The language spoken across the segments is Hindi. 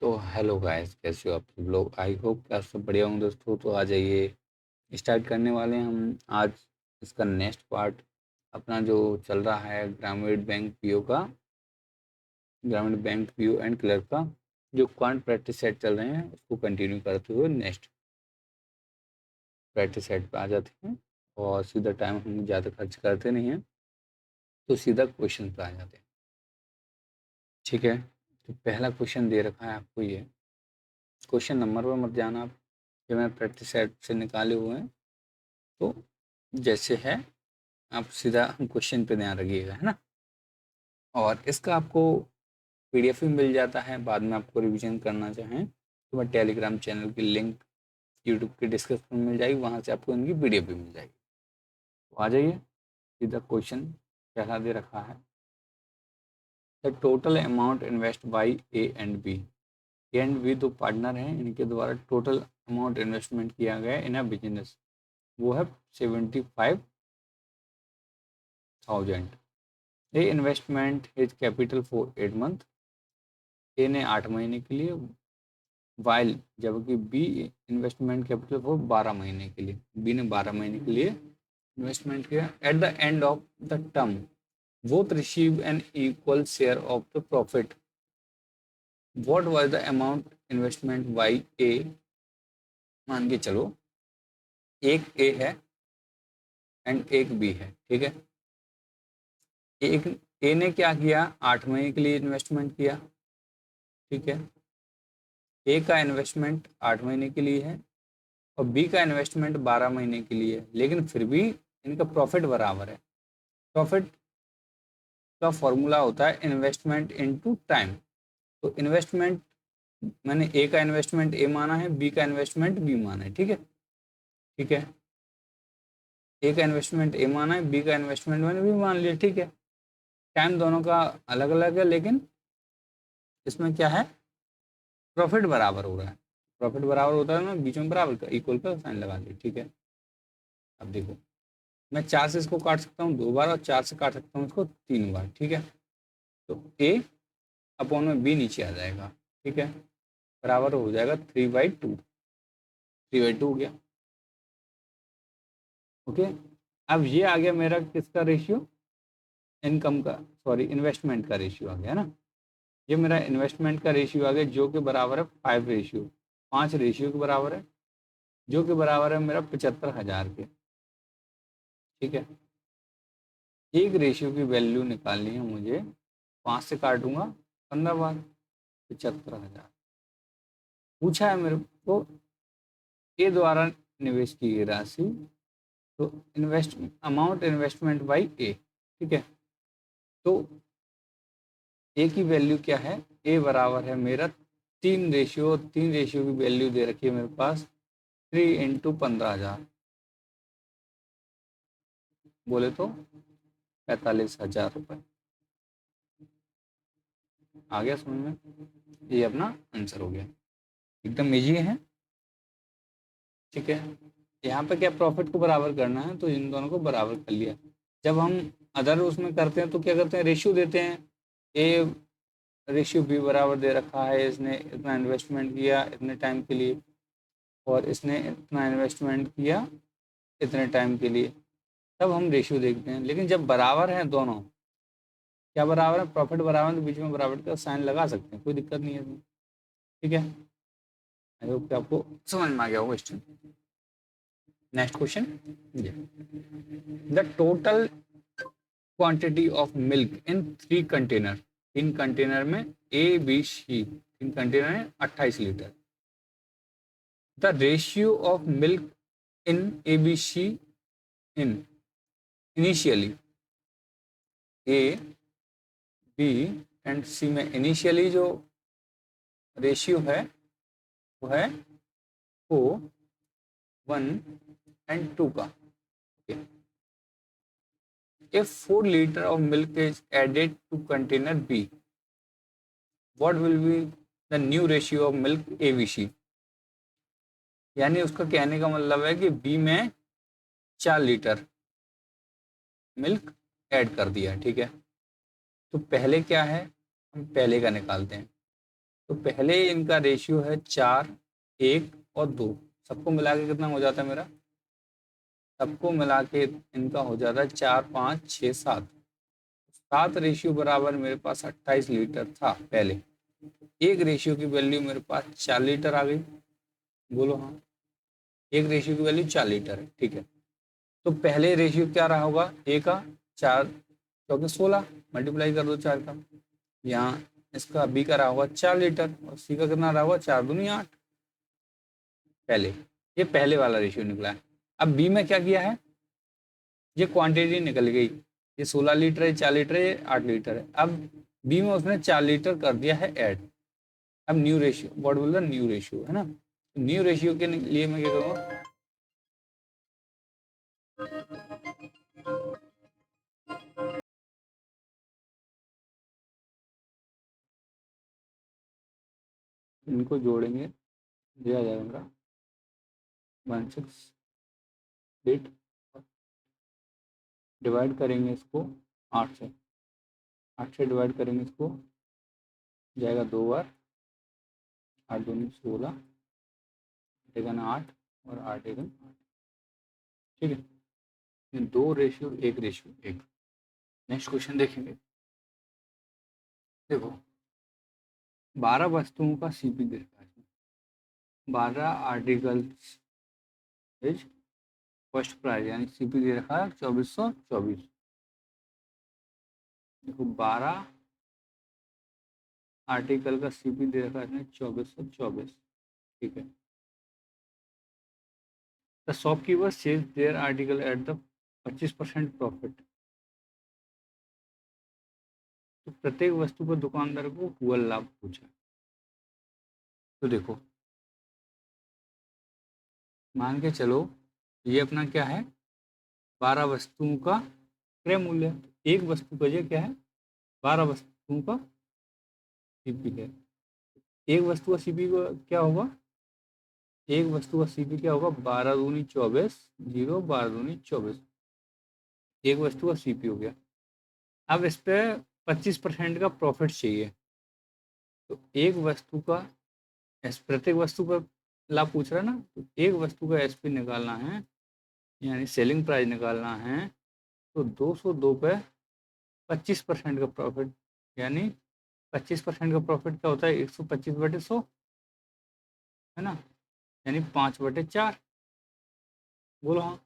तो हेलो गाइस, कैसे हो आप सब लोग। आई होप कि आप सब बढ़िया होंगे दोस्तों। तो आ जाइए, स्टार्ट करने वाले हैं हम आज इसका नेक्स्ट पार्ट। अपना जो चल रहा है ग्रामीण बैंक पीओ का, ग्रामीण बैंक पीओ एंड क्लर्क का जो क्वांट प्रैक्टिस सेट चल रहे हैं उसको कंटिन्यू करते हुए नेक्स्ट प्रैक्टिस सेट पे आ जाते हैं। और सीधा टाइम हम ज़्यादा खर्च करते नहीं हैं, तो सीधा क्वेश्चन पे आ जाते हैं। ठीक है, तो पहला क्वेश्चन दे रखा है आपको ये। क्वेश्चन नंबर पर मत जाना आप, जो मैं प्रैक्टिस सेट से निकाले हुए हैं। तो जैसे है, आप सीधा क्वेश्चन पे ध्यान रखिएगा, है ना। और इसका आपको पीडीएफ भी मिल जाता है, बाद में आपको रिवीजन करना चाहें तो मैं टेलीग्राम चैनल की लिंक यूट्यूब के डिस्क्रिप्शन में मिल जाएगी, वहाँ से आपको इनकी पीडीएफ भी मिल जाएगी। तो आ जाइए, सीधा क्वेश्चन पहला दे रखा है। The total amount invest by A and B. A and B दो पार्टनर हैं, इनके द्वारा टोटल अमाउंट इन्वेस्टमेंट किया गया इन अ बिजनेस, वो है 75,000। A investment his capital for 8 month. A ने 8 महीने के लिए, वाइल जबकि बी इन्वेस्टमेंट कैपिटल फॉर 12 महीने के लिए। बी ने 12 महीने के लिए इन्वेस्टमेंट किया। At the end of the term both receive an equal share of the profit. What was the amount investment by A. मान के चलो एक ए है एंड एक बी है, ठीक है। एक ए ने क्या किया, 8 महीने के लिए इन्वेस्टमेंट किया, ठीक है। ए का इन्वेस्टमेंट 8 महीने के लिए है और बी का इन्वेस्टमेंट 12 महीने के लिए है, लेकिन फिर भी इनका प्रॉफिट बराबर है। प्रॉफिट का फॉर्मूला होता है इन्वेस्टमेंट इनटू टाइम। तो इन्वेस्टमेंट, मैंने ए का इन्वेस्टमेंट ए माना है, बी का इन्वेस्टमेंट बी माना है, ठीक है। ठीक है, ए का इन्वेस्टमेंट ए माना है, बी का इन्वेस्टमेंट मैंने बी मान लिया, ठीक है। टाइम दोनों का अलग अलग है, लेकिन इसमें क्या है, प्रॉफिट बराबर हो रहा है। प्रॉफिट बराबर होता है ना, बीच में बराबर का इक्वल का साइन लगा दिया, ठीक है। अब देखो, मैं 4 से इसको काट सकता हूँ 2 बार और 4 से काट सकता हूँ इसको 3 बार, ठीक है। तो ए अपॉन में बी नीचे आ जाएगा, ठीक है। बराबर हो जाएगा 3/2। 3/2 हो गया, ओके। अब ये आ गया मेरा किसका रेशियो, इनकम का, सॉरी इन्वेस्टमेंट का रेशियो आ गया ना। ये मेरा इन्वेस्टमेंट का रेशियो आ गया जो कि बराबर है 5 रेशियो, 5 रेशियो के बराबर है, जो कि बराबर है मेरा 75,000 के, ठीक है। एक रेशियो की वैल्यू निकालनी है मुझे, 5 से काटूंगा 15 बार, 75,000 पूछा है मेरे को। ए द्वारा निवेश की गई राशि, तो इन्वेस्ट अमाउंट इन्वेस्टमेंट बाई ए, ठीक है। तो ए की वैल्यू क्या है, ए बराबर है मेरा 3 रेशियो, 3 रेशियो की वैल्यू दे रखी है मेरे पास 3 × 15,000, बोले तो 45,000 रुपये। आ गया समझ में, ये अपना आंसर हो गया, एकदम इजी है, ठीक है। यहाँ पे क्या, प्रॉफिट को बराबर करना है, तो इन दोनों को बराबर कर लिया। जब हम अदर उसमें करते हैं तो क्या करते हैं, रेशियो देते हैं। ए रेशियो बी बराबर दे रखा है, इसने इतना इन्वेस्टमेंट किया इतने टाइम के लिए और इसने इतना इन्वेस्टमेंट किया इतने टाइम के लिए, तब हम रेशियो देखते हैं। लेकिन जब बराबर हैं दोनों, क्या बराबर है, प्रॉफिट बराबर है, तो बीच में बराबर का साइन लगा सकते हैं, कोई दिक्कत नहीं है इसमें, ठीक है। आई होप कि आपको समझ में आ गया होगा question. Next question, the total quantity of milk in 3 container. 3 container में ए बी सी, 3 कंटेनर में 28 litre. The ratio of milk in A B C in initially, A B and C में इनिशियली जो रेशियो है वो है 4:1 का। If 4 liter of milk is added to container B, what will be the new ratio of milk ABC? यानी उसका कहने का मतलब है कि बी में 4 लीटर मिल्क ऐड कर दिया, ठीक है। तो पहले क्या है, हम पहले का निकालते हैं। तो पहले इनका रेशियो है 4, 1 और 2। सबको मिला के कितना हो जाता है मेरा? सबको मिला के इनका हो जाता है 4, 5, 6, 7। 7 रेशियो बराबर मेरे पास 28 लीटर था पहले। एक रेशियो की वैल्यू मेरे पास 4 लीटर आ गई। बोलो हाँ। एक रेशियो की वैल्यू 4 लीटर है, ठीक है। तो पहले रेशियो क्या रहा होगा? ए का 4 क्योंकि 16 मल्टीप्लाई कर दो 4 का। यहाँ इसका बी का रहा होगा 4 लीटर और सी का कितना रहा होगा? 4 दूनी 8। पहले ये पहले वाला रेशियो निकला है। अब बी में क्या किया है? ये क्वांटिटी निकल गई। ये 16 लीटर है, 4 लीटर है, 8 लीटर है। अब बी में उसने 4 लीटर कर दिया है ऐड। अब न्यू रेशियो, व्हाट बोल रहा? न्यू रेशियो है ना। न्यू रेशियो के लिए मैं क्या करूँगा? इनको जोड़ेंगे, दिया जाएगा 16 डिवाइड करेंगे इसको 8 से। 8 से डिवाइड करेंगे इसको, जाएगा 2 बार। 8 दूनी 16, 8 और 8 8। ठीक है, 2 रेशियो 1 रेशियो 1। नेक्स्ट क्वेश्चन देखेंगे। देखो 12 वस्तुओं का सीपी दे रखा है। 12 आर्टिकल्स इज फर्स्ट प्राइज, यानी सीपी दे रखा है 2424। देखो 12 आर्टिकल का सीपी दे रखा है 2424। ठीक है। The shopkeeper sells their article at the 25% profit. तो प्रत्येक वस्तु पर दुकानदार को हुआ लाभ पूछा। तो देखो मान के चलो ये अपना क्या है? 12 वस्तुओं का क्रय मूल्य। एक वस्तु का ये क्या है? 12 वस्तुओं का सीपी है। एक वस्तु का सीपी क्या होगा? एक वस्तु का सीपी क्या होगा? 12 दूनी 24, 0 12 दूनी 24। एक वस्तु का सीपी हो गया। अब इस पे 25% का प्रॉफिट चाहिए। तो एक वस्तु का प्रत्येक वस्तु पर लाभ पूछ रहा है ना, तो एक वस्तु का एसपी निकालना है, यानी सेलिंग प्राइस निकालना है। तो 202 पे 25% का प्रॉफिट, यानी 25% का प्रॉफिट क्या होता है? 125/100 है ना, यानी 5/4। बोलो हाँ।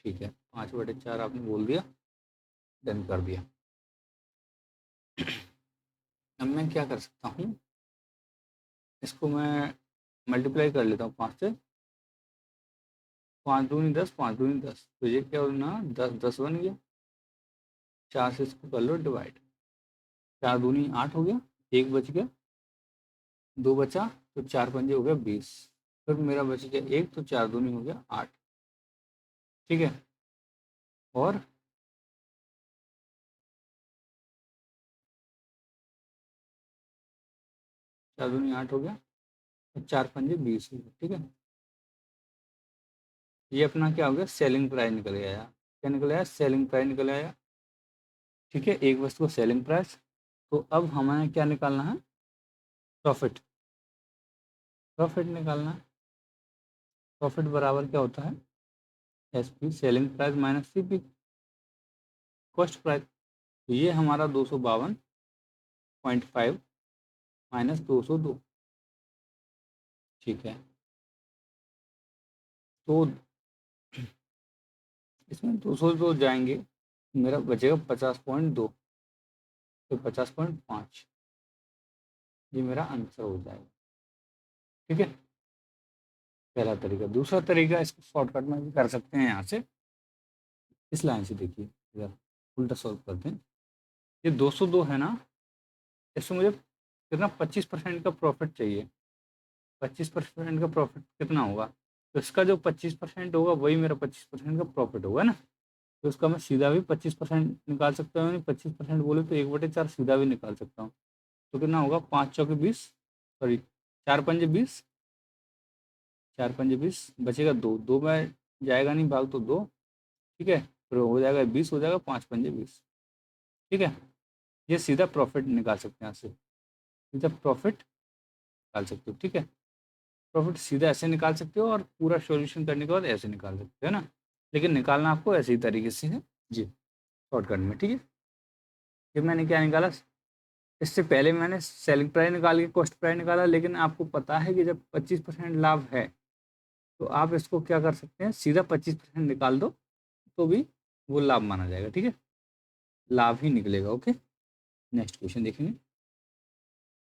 ठीक है, 5/4 आपने बोल दिया, डन कर दिया। अब मैं क्या कर सकता हूँ? इसको मैं मल्टीप्लाई कर लेता हूँ 5 से। 5 दूनी 10, 5 दूनी 10, तो ये क्या होना? 10 10 बन गया। 4 से इसको कर लो डिवाइड। 4 दूनी 8 हो गया, 1 बच गया, 2 बचा, तो 4 पंजे हो गया 20। फिर मेरा बच गया 1, तो 4 दूनी हो गया 8। ठीक है। और 4 दूनी 8 हो गया, तो 4 पंजे 20 हो गया। ठीक है, ये अपना क्या हो गया? सेलिंग प्राइस निकल आया। क्या निकल आया? सेलिंग प्राइस निकल आया। ठीक है, एक वस्तु का सेलिंग प्राइस। तो अब हमें क्या निकालना है? प्रॉफिट। प्रॉफिट निकालना है। प्रॉफिट बराबर क्या होता है? S P selling price minus C P cost price. तो ये हमारा 252.5 माइनस 202। ठीक है, तो इसमें 200 तो जाएंगे, मेरा बचेगा 50.2, तो 50.5। ये मेरा आंसर हो जाएगा। ठीक है, पहला तरीका। दूसरा तरीका, इसको शॉर्टकट में भी कर सकते हैं। यहाँ से इस लाइन से देखिए, इधर उल्टा सॉल्व करते हैं। ये 202 है ना, इसमें मुझे कितना? 25% का प्रॉफिट चाहिए। 25% का प्रॉफिट कितना होगा? तो इसका जो 25% होगा वही मेरा 25% का प्रॉफिट होगा ना। तो उसका मैं सीधा भी 25% निकाल सकता हूँ, 25% बोले तो 1/4 सीधा भी निकाल सकता हूँ। तो कितना होगा? 5 चौके 20, सॉरी 4 पंजे 20, 4 पंजे 20, बचेगा 2, 2 में जाएगा नहीं भाग, तो 2। ठीक है, फिर हो जाएगा 20, हो जाएगा 5 पंजे 20। ठीक है, ये सीधा प्रॉफिट निकाल सकते हैं यहाँ से, सीधा प्रॉफिट निकाल सकते हो, ठीक है। प्रॉफिट सीधा ऐसे निकाल सकते हो और पूरा सॉल्यूशन करने के बाद ऐसे निकाल सकते हो, है ना। लेकिन निकालना आपको ऐसे ही तरीके से है जी, शॉर्टकट में, ठीक है। ये मैंने क्या निकाला, इससे पहले मैंने सेलिंग प्राइस निकाल के कॉस्ट प्राइस निकाला, लेकिन आपको पता है कि जब 25% लाभ है तो आप इसको क्या कर सकते हैं, सीधा 25% निकाल दो तो भी वो लाभ माना जाएगा, ठीक है, लाभ ही निकलेगा। ओके, नेक्स्ट क्वेश्चन देखेंगे।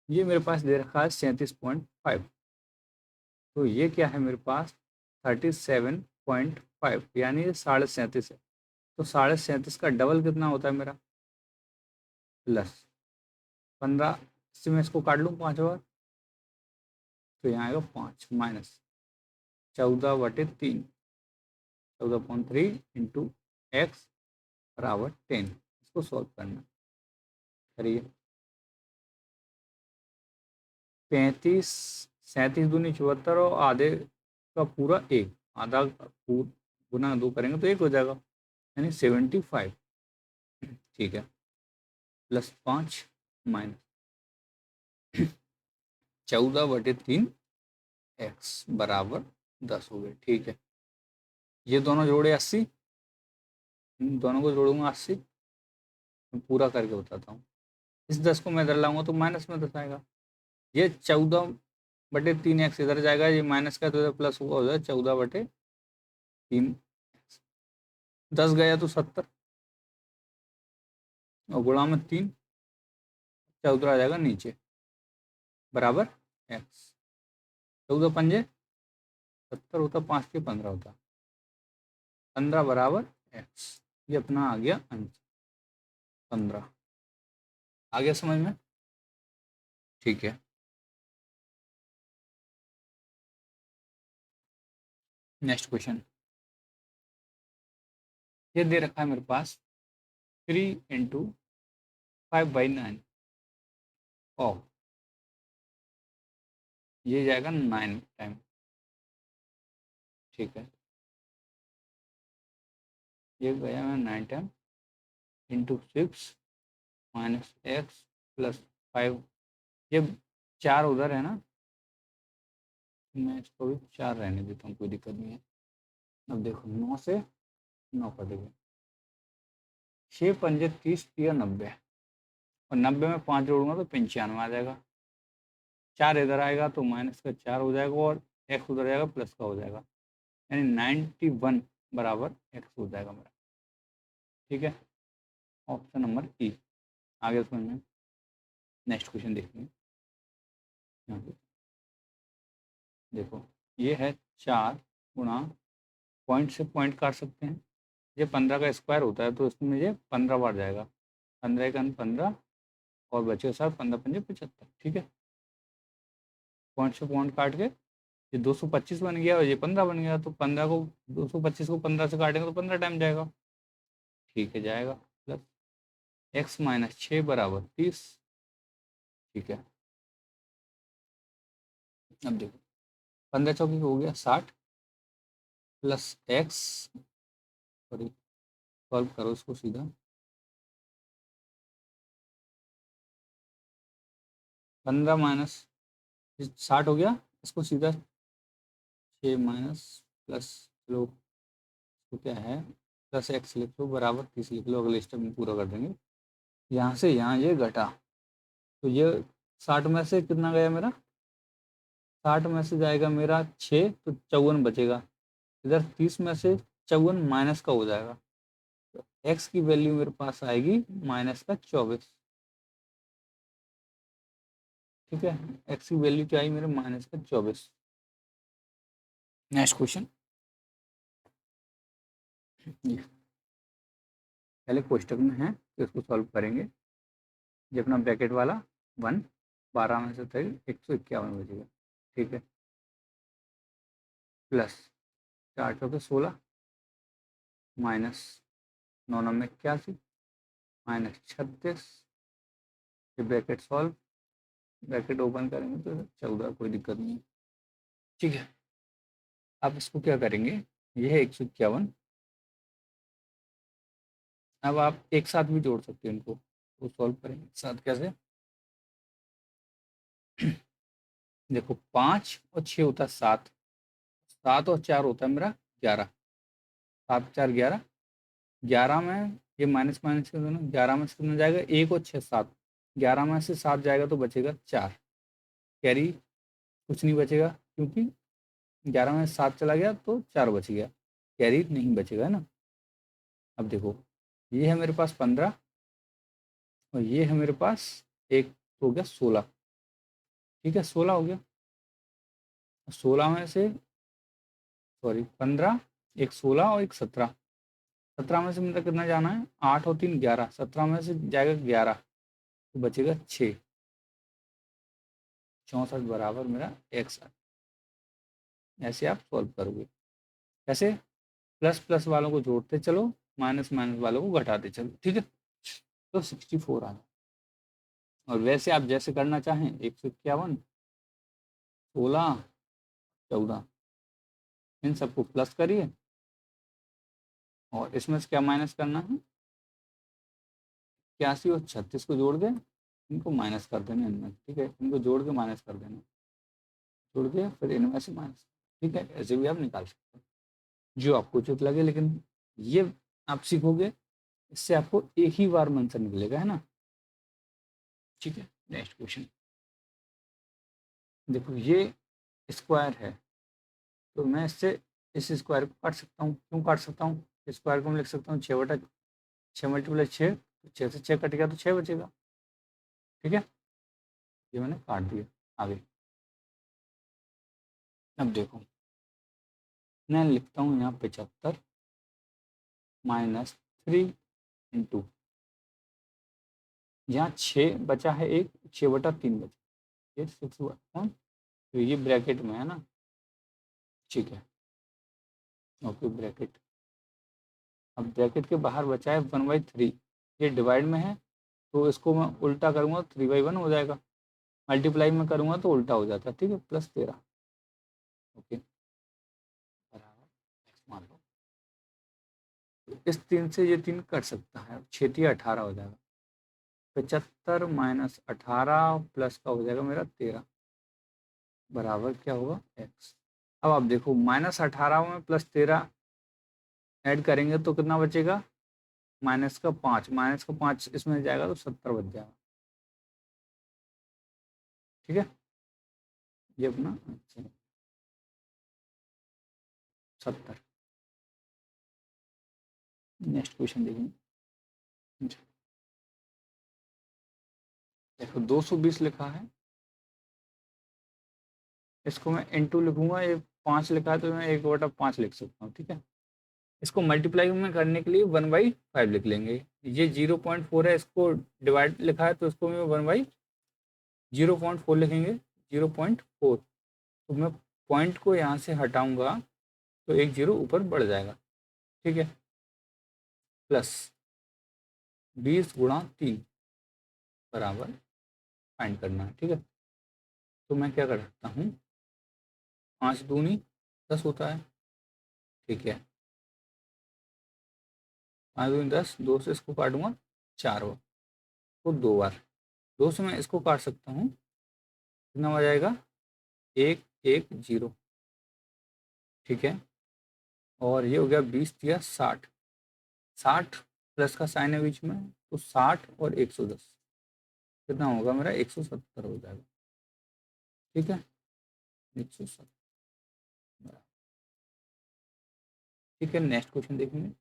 ये मेरे पास दे रखा है 37.5, तो ये क्या है मेरे पास 37.5, यानी ये 37.5 है। तो 37.5 का डबल कितना होता है मेरा, प्लस 15, इससे मैं इसको काट लूँ 5 बार, तो यहाँ आएगा 5 माइनस 14/3, 14.3 इंटू एक्स बराबर 10। इसको सॉल्व करना, करिए। 35, 37×2 = 74 और आधे का पूरा एक, आधा गुना 2 करेंगे तो 1 हो जाएगा, यानी 75, ठीक है। प्लस 5 माइनस 14/3 एक्स बराबर 10 हो गए, ठीक है। ये दोनों जोड़े 80, इन दोनों को जोड़ूंगा 80, मैं पूरा करके बताता हूँ। इस 10 को मैं इधर लाऊंगा तो माइनस में 10 आएगा। ये 14/3 एक्स इधर जाएगा, ये माइनस का तो इधर प्लस हुआ हो जाए 14/3, 10 गया तो 70 और गुणा में 3, 14 आ जाएगा नीचे, बराबर एक्स। 14×5 = 70 होता, 5×3 = 15 होता, 15 बराबर एक्स। ये अपना आ गया आंसर 15। आ गया समझ में, ठीक है। नेक्स्ट क्वेश्चन, ये दे रखा है मेरे पास 3×5/9 ऑफ, ये जाएगा 9 टाइम, ठीक है। ये गया मैं 9 time into 6 minus x plus 5, ये 4 उधर है ना, मैं इसको भी 4 रहने देता हूँ, कोई दिक्कत नहीं है। अब देखो 9 से 9 कटेगा, 6×5 = 30, 90, और 90 में 5 जोड़ूंगा तो 95 आ जाएगा। 4 इधर आएगा तो माइनस का 4 हो जाएगा और एक्स उधर जाएगा प्लस का हो जाएगा, यानी 91 बराबर एक्स हो जाएगा मेरा, ठीक है। ऑप्शन नंबर ई। आगे समझ में, नेक्स्ट क्वेश्चन देखते हैं। यहाँ पे देखो, ये है 4 गुणा, पॉइंट से पॉइंट काट सकते हैं, ये 15 का स्क्वायर होता है तो इसमें ये 15 बार जाएगा, 15×15 और बचे 7, 15×5 = 75, ठीक है। पॉइंट से पॉइंट काट के ये 225 बन गया और ये 15 बन गया, तो 15 को 225 को 15 से काटेंगे तो 15 टाइम जाएगा, ठीक है, जाएगा। प्लस x-6 बराबर 30, ठीक है। अब देखो 15 चौकी हो गया 60 प्लस एक्स, सॉरी सॉल्व करो इसको सीधा, 15 माइनस 60 हो गया, इसको सीधा 6 माइनस प्लस, चलो इसको क्या है, प्लस एक्स लिख लो बराबर 30 लिख लो, अगले स्टेप में पूरा कर देंगे। यहाँ से यहाँ ये घटा, तो ये 60 में से कितना गया मेरा, 60 में से जाएगा मेरा 6, तो 54 बचेगा, इधर 30 में से 54 माइनस का हो जाएगा, तो एक्स की वैल्यू मेरे पास आएगी माइनस का 24, ठीक है। एक्स की वैल्यू क्या आई मेरे, माइनस का 24। नेक्स्ट क्वेश्चन, पहले कोष्टक में है तो इसको सॉल्व करेंगे। ये अपना ब्रैकेट वाला 1, 12 में से 151 बचेगा, ठीक है। प्लस 4×16 माइनस 9×9 = 81 माइनस 36, ये ब्रैकेट सॉल्व, ब्रैकेट ओपन करेंगे तो 14, कोई दिक्कत नहीं है, ठीक है। आप इसको क्या करेंगे, ये है 151, अब आप एक साथ भी जोड़ सकते हैं इनको, तो सॉल्व करेंगे एक साथ कैसे, देखो 5 और 6 होता है 7, 7 और 4 होता है मेरा 11, 7 4 11, 11 में ये माइनस माइनस कर देना, 11 में से कितना जाएगा 1 और 6 7, 11 में से 7 जाएगा तो बचेगा 4, कैरी कुछ नहीं बचेगा क्योंकि 11 में 7 चला गया तो 4 बच गया, कैरी नहीं बचेगा, है ना। अब देखो ये है मेरे पास 15 और ये है मेरे पास एक हो गया 16, ठीक है 16 हो गया, 16 में से सॉरी 15, एक 16 और एक 17, 17 में से मेरा कितना जाना है 8 और 3 11, 17 में से जाएगा 11 तो बचेगा 6, 64 बराबर मेरा एक्स। ऐसे आप सॉल्व करोगे, कैसे, प्लस प्लस वालों को जोड़ते चलो, माइनस माइनस वालों को घटाते चलो, ठीक है। तो 64 आ गया। और वैसे आप जैसे करना चाहें 151, 16, 14 इन सबको प्लस करिए और इसमें से क्या माइनस करना है, 81 और 36 को जोड़ दें, इनको माइनस कर देना इनमें, ठीक है, इनको जोड़ के माइनस कर देना, जोड़ के फिर इनमें से माइनस, ठीक है, ऐसे भी आप निकाल सकते हैं जो आपको उचित लगे, लेकिन ये आप सीखोगे इससे आपको एक ही बार आंसर निकलेगा, है ना। ठीक है, नेक्स्ट क्वेश्चन देखो, ये स्क्वायर है तो मैं इससे इस स्क्वायर को काट सकता हूँ, क्यों काट सकता हूँ, स्क्वायर को मैं लिख सकता हूँ 6 मल्टीप्लाई 6, 6 से 6 कट गया तो 6 बचेगा, ठीक है, ये मैंने काट दिया। आगे अब देखो मैं लिखता हूँ यहाँ 75 -3 इंटू, यहाँ 6 बचा है, एक 6/3 बचा, ये 6/1, तो ये ब्रैकेट में है ना, ठीक है, ओके ब्रैकेट। अब ब्रैकेट के बाहर बचा है 1/3, ये डिवाइड में है तो इसको मैं उल्टा करूँगा 3/1 हो जाएगा, मल्टीप्लाई में करूँगा तो उल्टा हो जाता है, ठीक है, +13, ओके बराबर x मान लो। तो इस 3 से ये 3 कट सकता है, 6 18 हो जाएगा, 75 - 18 प्लस का हो जाएगा मेरा 13 बराबर क्या होगा x। अब आप देखो -18 में +13 ऐड करेंगे तो कितना बचेगा, -5, -5 इसमें जाएगा तो 70 बच जाएगा, ठीक है, ये अपना 70। नेक्स्ट क्वेश्चन देखेंगे, देखो 220 लिखा है, इसको मैं इंटू लिखूंगा, ये 5 लिखा है तो मैं 1/5 लिख सकता हूँ, ठीक है। इसको मल्टीप्लाई में करने के लिए 1/5 लिख लेंगे, ये 0.4 है, इसको डिवाइड लिखा है तो इसको मैं 1/0.4 लिखेंगे, 0.4, तो मैं पॉइंट को यहाँ से हटाऊंगा तो एक जीरो ऊपर बढ़ जाएगा, ठीक है, प्लस 20 × 3 बराबर फाइंड करना है, ठीक है। तो मैं क्या कर सकता हूँ, 5 दूनी 10 होता है, ठीक है, 5 दूनी 10, 2 से इसको काटूंगा 4 बार तो 2 बार, 2 से मैं इसको काट सकता हूँ, कितना हो जाएगा 1 1 0, ठीक है, और ये हो गया 20 या 60, 60 प्लस का साइन है बीच में तो 60 और 110 कितना होगा मेरा 170 हो जाएगा, ठीक है, 170, ठीक है। नेक्स्ट क्वेश्चन देखेंगे,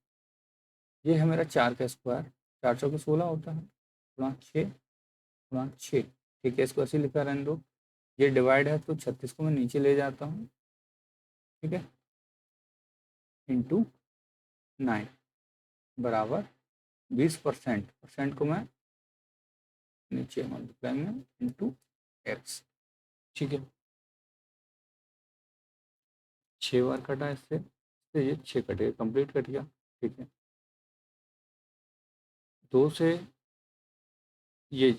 ये है मेरा 4 का स्क्वायर, 4 चौके 16 होता है, गुणा 6 गुणा 6, ठीक है, इसको ऐसे लिखा रहने दो, ये डिवाइड है तो 36 को मैं नीचे ले जाता हूँ, ठीक है, इंटू 9 बराबर 20%, परसेंट को मैं नीचे मल्टीप्लाई में इंटू एक्स, ठीक है, 6 बार कटा इससे, ये 6 कटेगा, कंप्लीट कट गया, ठीक है, 2 से ये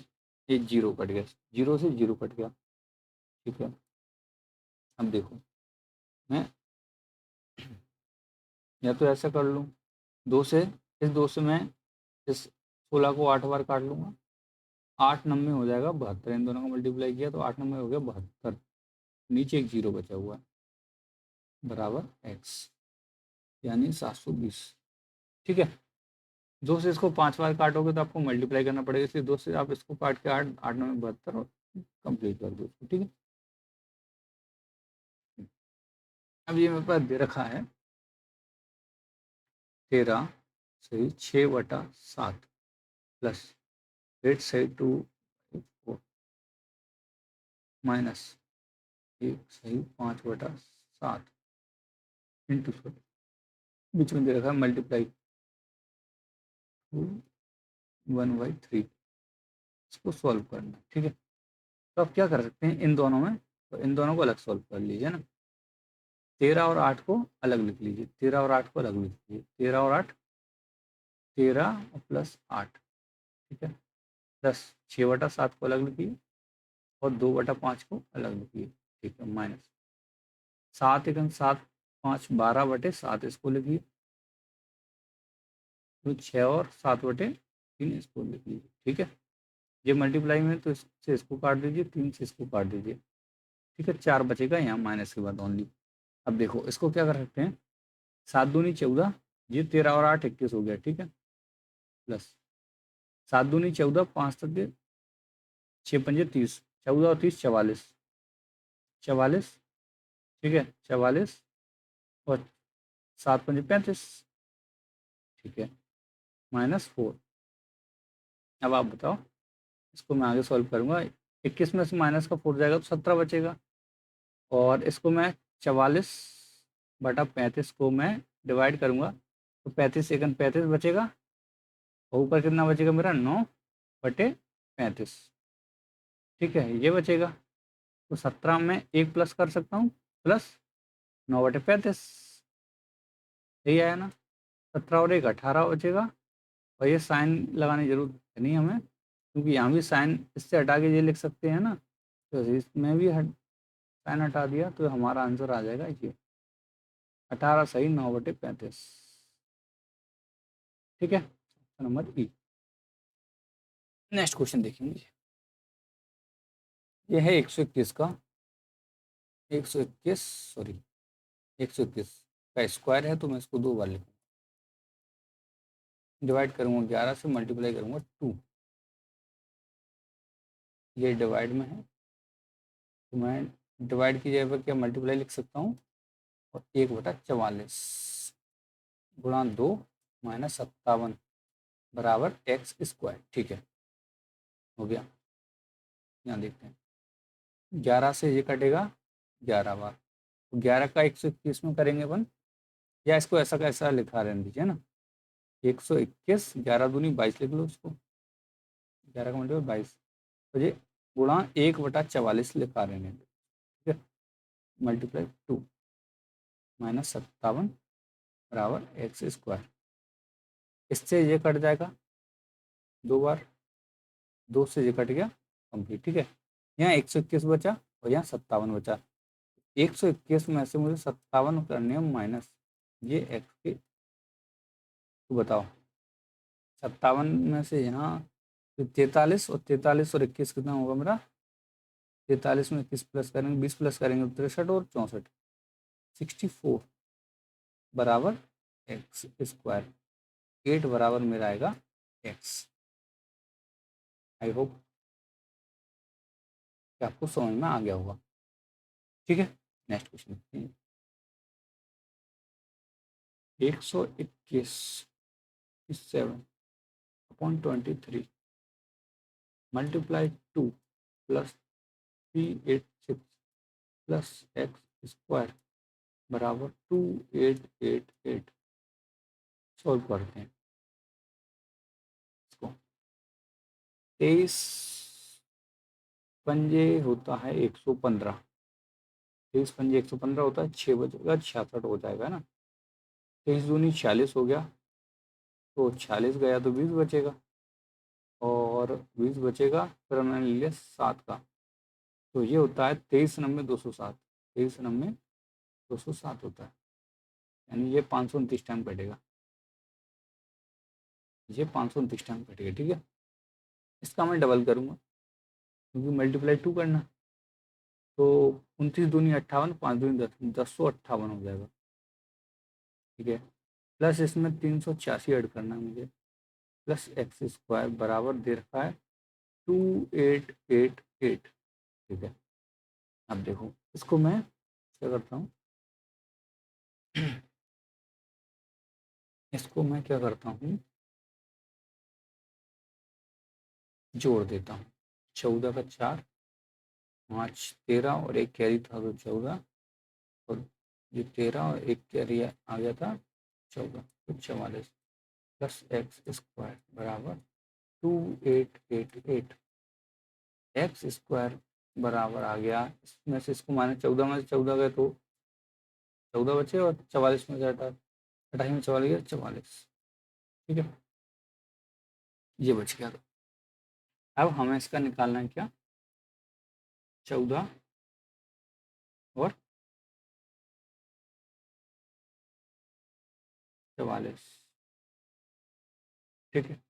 ये 0 कट गया, 0 से 0 कट गया, ठीक है। अब देखो मैं या तो ऐसा कर लूँ, 2 से इस 2 से मैं इस 16 को 8 बार काट लूँगा, 8 9 हो जाएगा 72, इन दोनों का मल्टीप्लाई किया तो 8 9 हो गया 72, नीचे एक जीरो बचा हुआ है बराबर x, यानी 720। ठीक है, 2 से इसको 5 बार काटोगे तो आपको मल्टीप्लाई करना पड़ेगा, इसलिए 2 से आप इसको काट के 8 8 9 में 72 और कंप्लीट कर दो इसको। ठीक है, अब ये मेरे पास दे रखा है 13 सही 6/7 प्लस 8 सही 2 4 माइनस 1 सही 5/7 इंटू बीच में दे रखा है मल्टीप्लाई 1/3। इसको सॉल्व करना है। ठीक है, तो आप क्या कर सकते हैं इन दोनों में, तो इन दोनों को अलग सॉल्व कर लीजिए ना। 13 और 8 को अलग लिख लीजिए, 13 और 8 को अलग लिख लीजिए, 13 और 8 13 प्लस 8। ठीक है, प्लस 6/7 को अलग लिखिए और 2/5 को अलग लिखिए। ठीक है, माइनस 7 एकम 7 5 12/7 इसको लिखिए, तो 6 और 7/3 इसको लिख लीजिए। ठीक है, ये मल्टीप्लाई में तो इससे इसको काट दीजिए, 3 से इसको काट दीजिए। ठीक है, 4 बचेगा यहाँ माइनस के बाद ओनली। अब देखो इसको क्या कर सकते हैं, 7 दूनी 14, ये 13 और 8 21 हो गया। ठीक है, प्लस 7 दूनी 14 5 तक के 6 पंजे 30, 14 और 30 44 44। ठीक है, 44 और 7 पंजे 35। ठीक है, -4। अब आप बताओ, इसको मैं आगे सॉल्व करूँगा। 21 में से माइनस का 4 जाएगा तो 17 बचेगा, और इसको मैं 44/35 को मैं डिवाइड करूँगा तो 35 एकन 35 बचेगा, और ऊपर कितना बचेगा मेरा 9/35। ठीक है, ये बचेगा, तो 17 में 1 प्लस कर सकता हूँ, प्लस 9/35। यही आया ना, 17 और 1 18 बचेगा। और ये साइन लगाने की जरूरत नहीं हमें, क्योंकि यहाँ भी साइन इससे हटा के ये लिख सकते हैं ना, तो इसमें भी साइन हटा दिया तो हमारा आंसर आ जाएगा ये 18 सही 9/35। ठीक है, नंबर ई। नेक्स्ट क्वेश्चन देखेंगे, ये है 121 का 121 सॉरी 121 का स्क्वायर है, तो मैं इसको 2 बार लिखूँगा, डिवाइड करूँगा 11 से, मल्टीप्लाई करूँगा 2। ये डिवाइड में है, तो मैं डिवाइड की जगह पर क्या मल्टीप्लाई लिख सकता हूँ, और 1/44 गुणा 2 माइनस 57 बराबर x²। ठीक है, हो गया। यहाँ देखते हैं, 11 से ये कटेगा 11 बार, तो 11 का 121 में करेंगे अपन, या इसको ऐसा का ऐसा लिखा रहने दीजिए ना, 121 11 दूनी 22 लिख लो इसको, 11 का मतलब 22, तो ये गुणा 1/44 लिखा रहने दो। ठीक है, मल्टीप्लाई 2 माइनस 57 बराबर x²। इससे ये कट जाएगा 2 बार, 2 से ये कट गया कंप्लीट। ठीक है, यहाँ 121 बचा और यहाँ 57 बचा, 121 में से मुझे 57 करने हैं माइनस, ये x के, तो बताओ 57 में से यहाँ 43, और 43 और 21 कितना होगा मेरा, 43 में 21 प्लस करेंगे 20 प्लस करेंगे तो 63 और 64 64 बराबर x²। 8 बराबर मेरा आएगा x। आई होप कि आपको समझ में आ गया होगा। ठीक है, next question 121 7/23 multiply 2 plus 386 plus x² बराबर 2888। सॉल्व करते हैं इसको। 23 पंजे होता है 115, 23 पंजे 115 होता है, 6 बचेगा 66 हो जाएगा ना, 23 दूनी 46 हो गया, तो 46 गया तो 20 बचेगा, और 20 बचेगा, फिर हमने ले लिया 7 का, तो ये होता है 23×9=207, 23×9=207 होता है, यानी ये 529 टाइम कटेगा, ये 529 टाइम कटेगा। ठीक है, इसका मैं डबल करूँगा क्योंकि मल्टीप्लाई 2 करना, तो 29 दूनी 58, 5 दूनी 10, 1058 हो जाएगा। ठीक है, प्लस इसमें 386 ऐड करना है मुझे, प्लस एक्स स्क्वायर बराबर दे रखा है 2888। ठीक है, अब देखो इसको मैं क्या करता हूँ, इसको मैं क्या करता हूँ, जोड़ देता हूँ। 14 का 4, 5 13 और एक कैरी था तो 14, और ये 13 और एक कैरी आ गया था 14, तो 44 प्लस एक्स स्क्वायर बराबर 2888। एक्स स्क्वायर बराबर आ गया, इसमें से इसको माने 14 में से 14 गए तो 14 बचे, और 44 में से 28 में 44 गया 44। ठीक है, ये बच गया। अब हमें इसका निकालना है क्या, 14 और 44। ठीक है,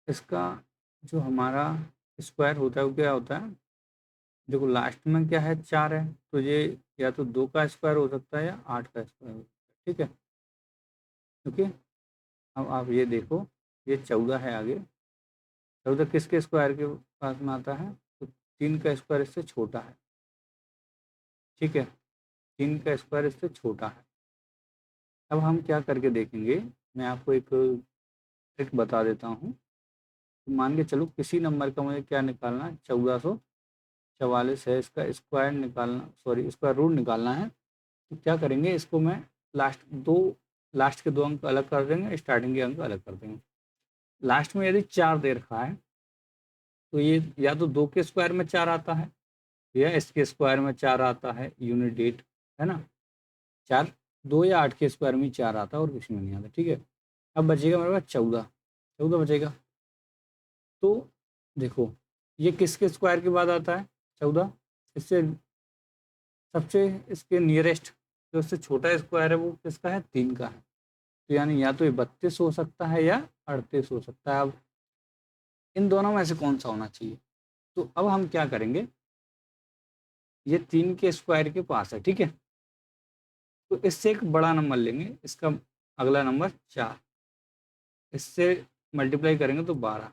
इसका जो हमारा स्क्वायर होता है वो क्या होता है, देखो लास्ट में क्या है 4 है, तो ये या तो 2 का स्क्वायर हो सकता है या 8 का स्क्वायर हो सकता है। ठीक है, ओके। अब आप ये देखो, ये 14 है आगे, 14 किसके स्क्वायर के पास में आता है, तो 3 का स्क्वायर इससे छोटा है। ठीक है, 3 का स्क्वायर इससे छोटा है। अब हम क्या करके देखेंगे, मैं आपको एक ट्रिक बता देता हूँ। तो मान के चलो किसी नंबर का मुझे क्या निकालना है, 1444 है, इसका स्क्वायर निकालना, सॉरी स्क्वायर रूट निकालना है। तो क्या करेंगे, इसको मैं लास्ट के 2 अंक अलग कर देंगे, स्टार्टिंग के अंक अलग कर देंगे। लास्ट में यदि 4 दे रखा है तो ये या तो 2 के स्क्वायर में 4 आता है, या इसके स्क्वायर में 4 आता है, यूनिट 8 है ना। 4 2 या 8 के स्क्वायर में 4 आता है और किसी में नहीं आता। ठीक है, अब बचेगा मेरे पास 14, 14 बचेगा। तो देखो ये किसके स्क्वायर के बाद आता है 14, इससे सबसे इसके नियरेस्ट जो इससे छोटा स्क्वायर है वो किसका है, 3 का है। तो यानी या तो ये 32 हो सकता है या 38 हो सकता है। अब इन दोनों में से कौन सा होना चाहिए, तो अब हम क्या करेंगे, ये 3 के स्क्वायर के पास है। ठीक है, तो इससे एक बड़ा नंबर लेंगे, इसका अगला नंबर 4, इससे मल्टीप्लाई करेंगे तो 12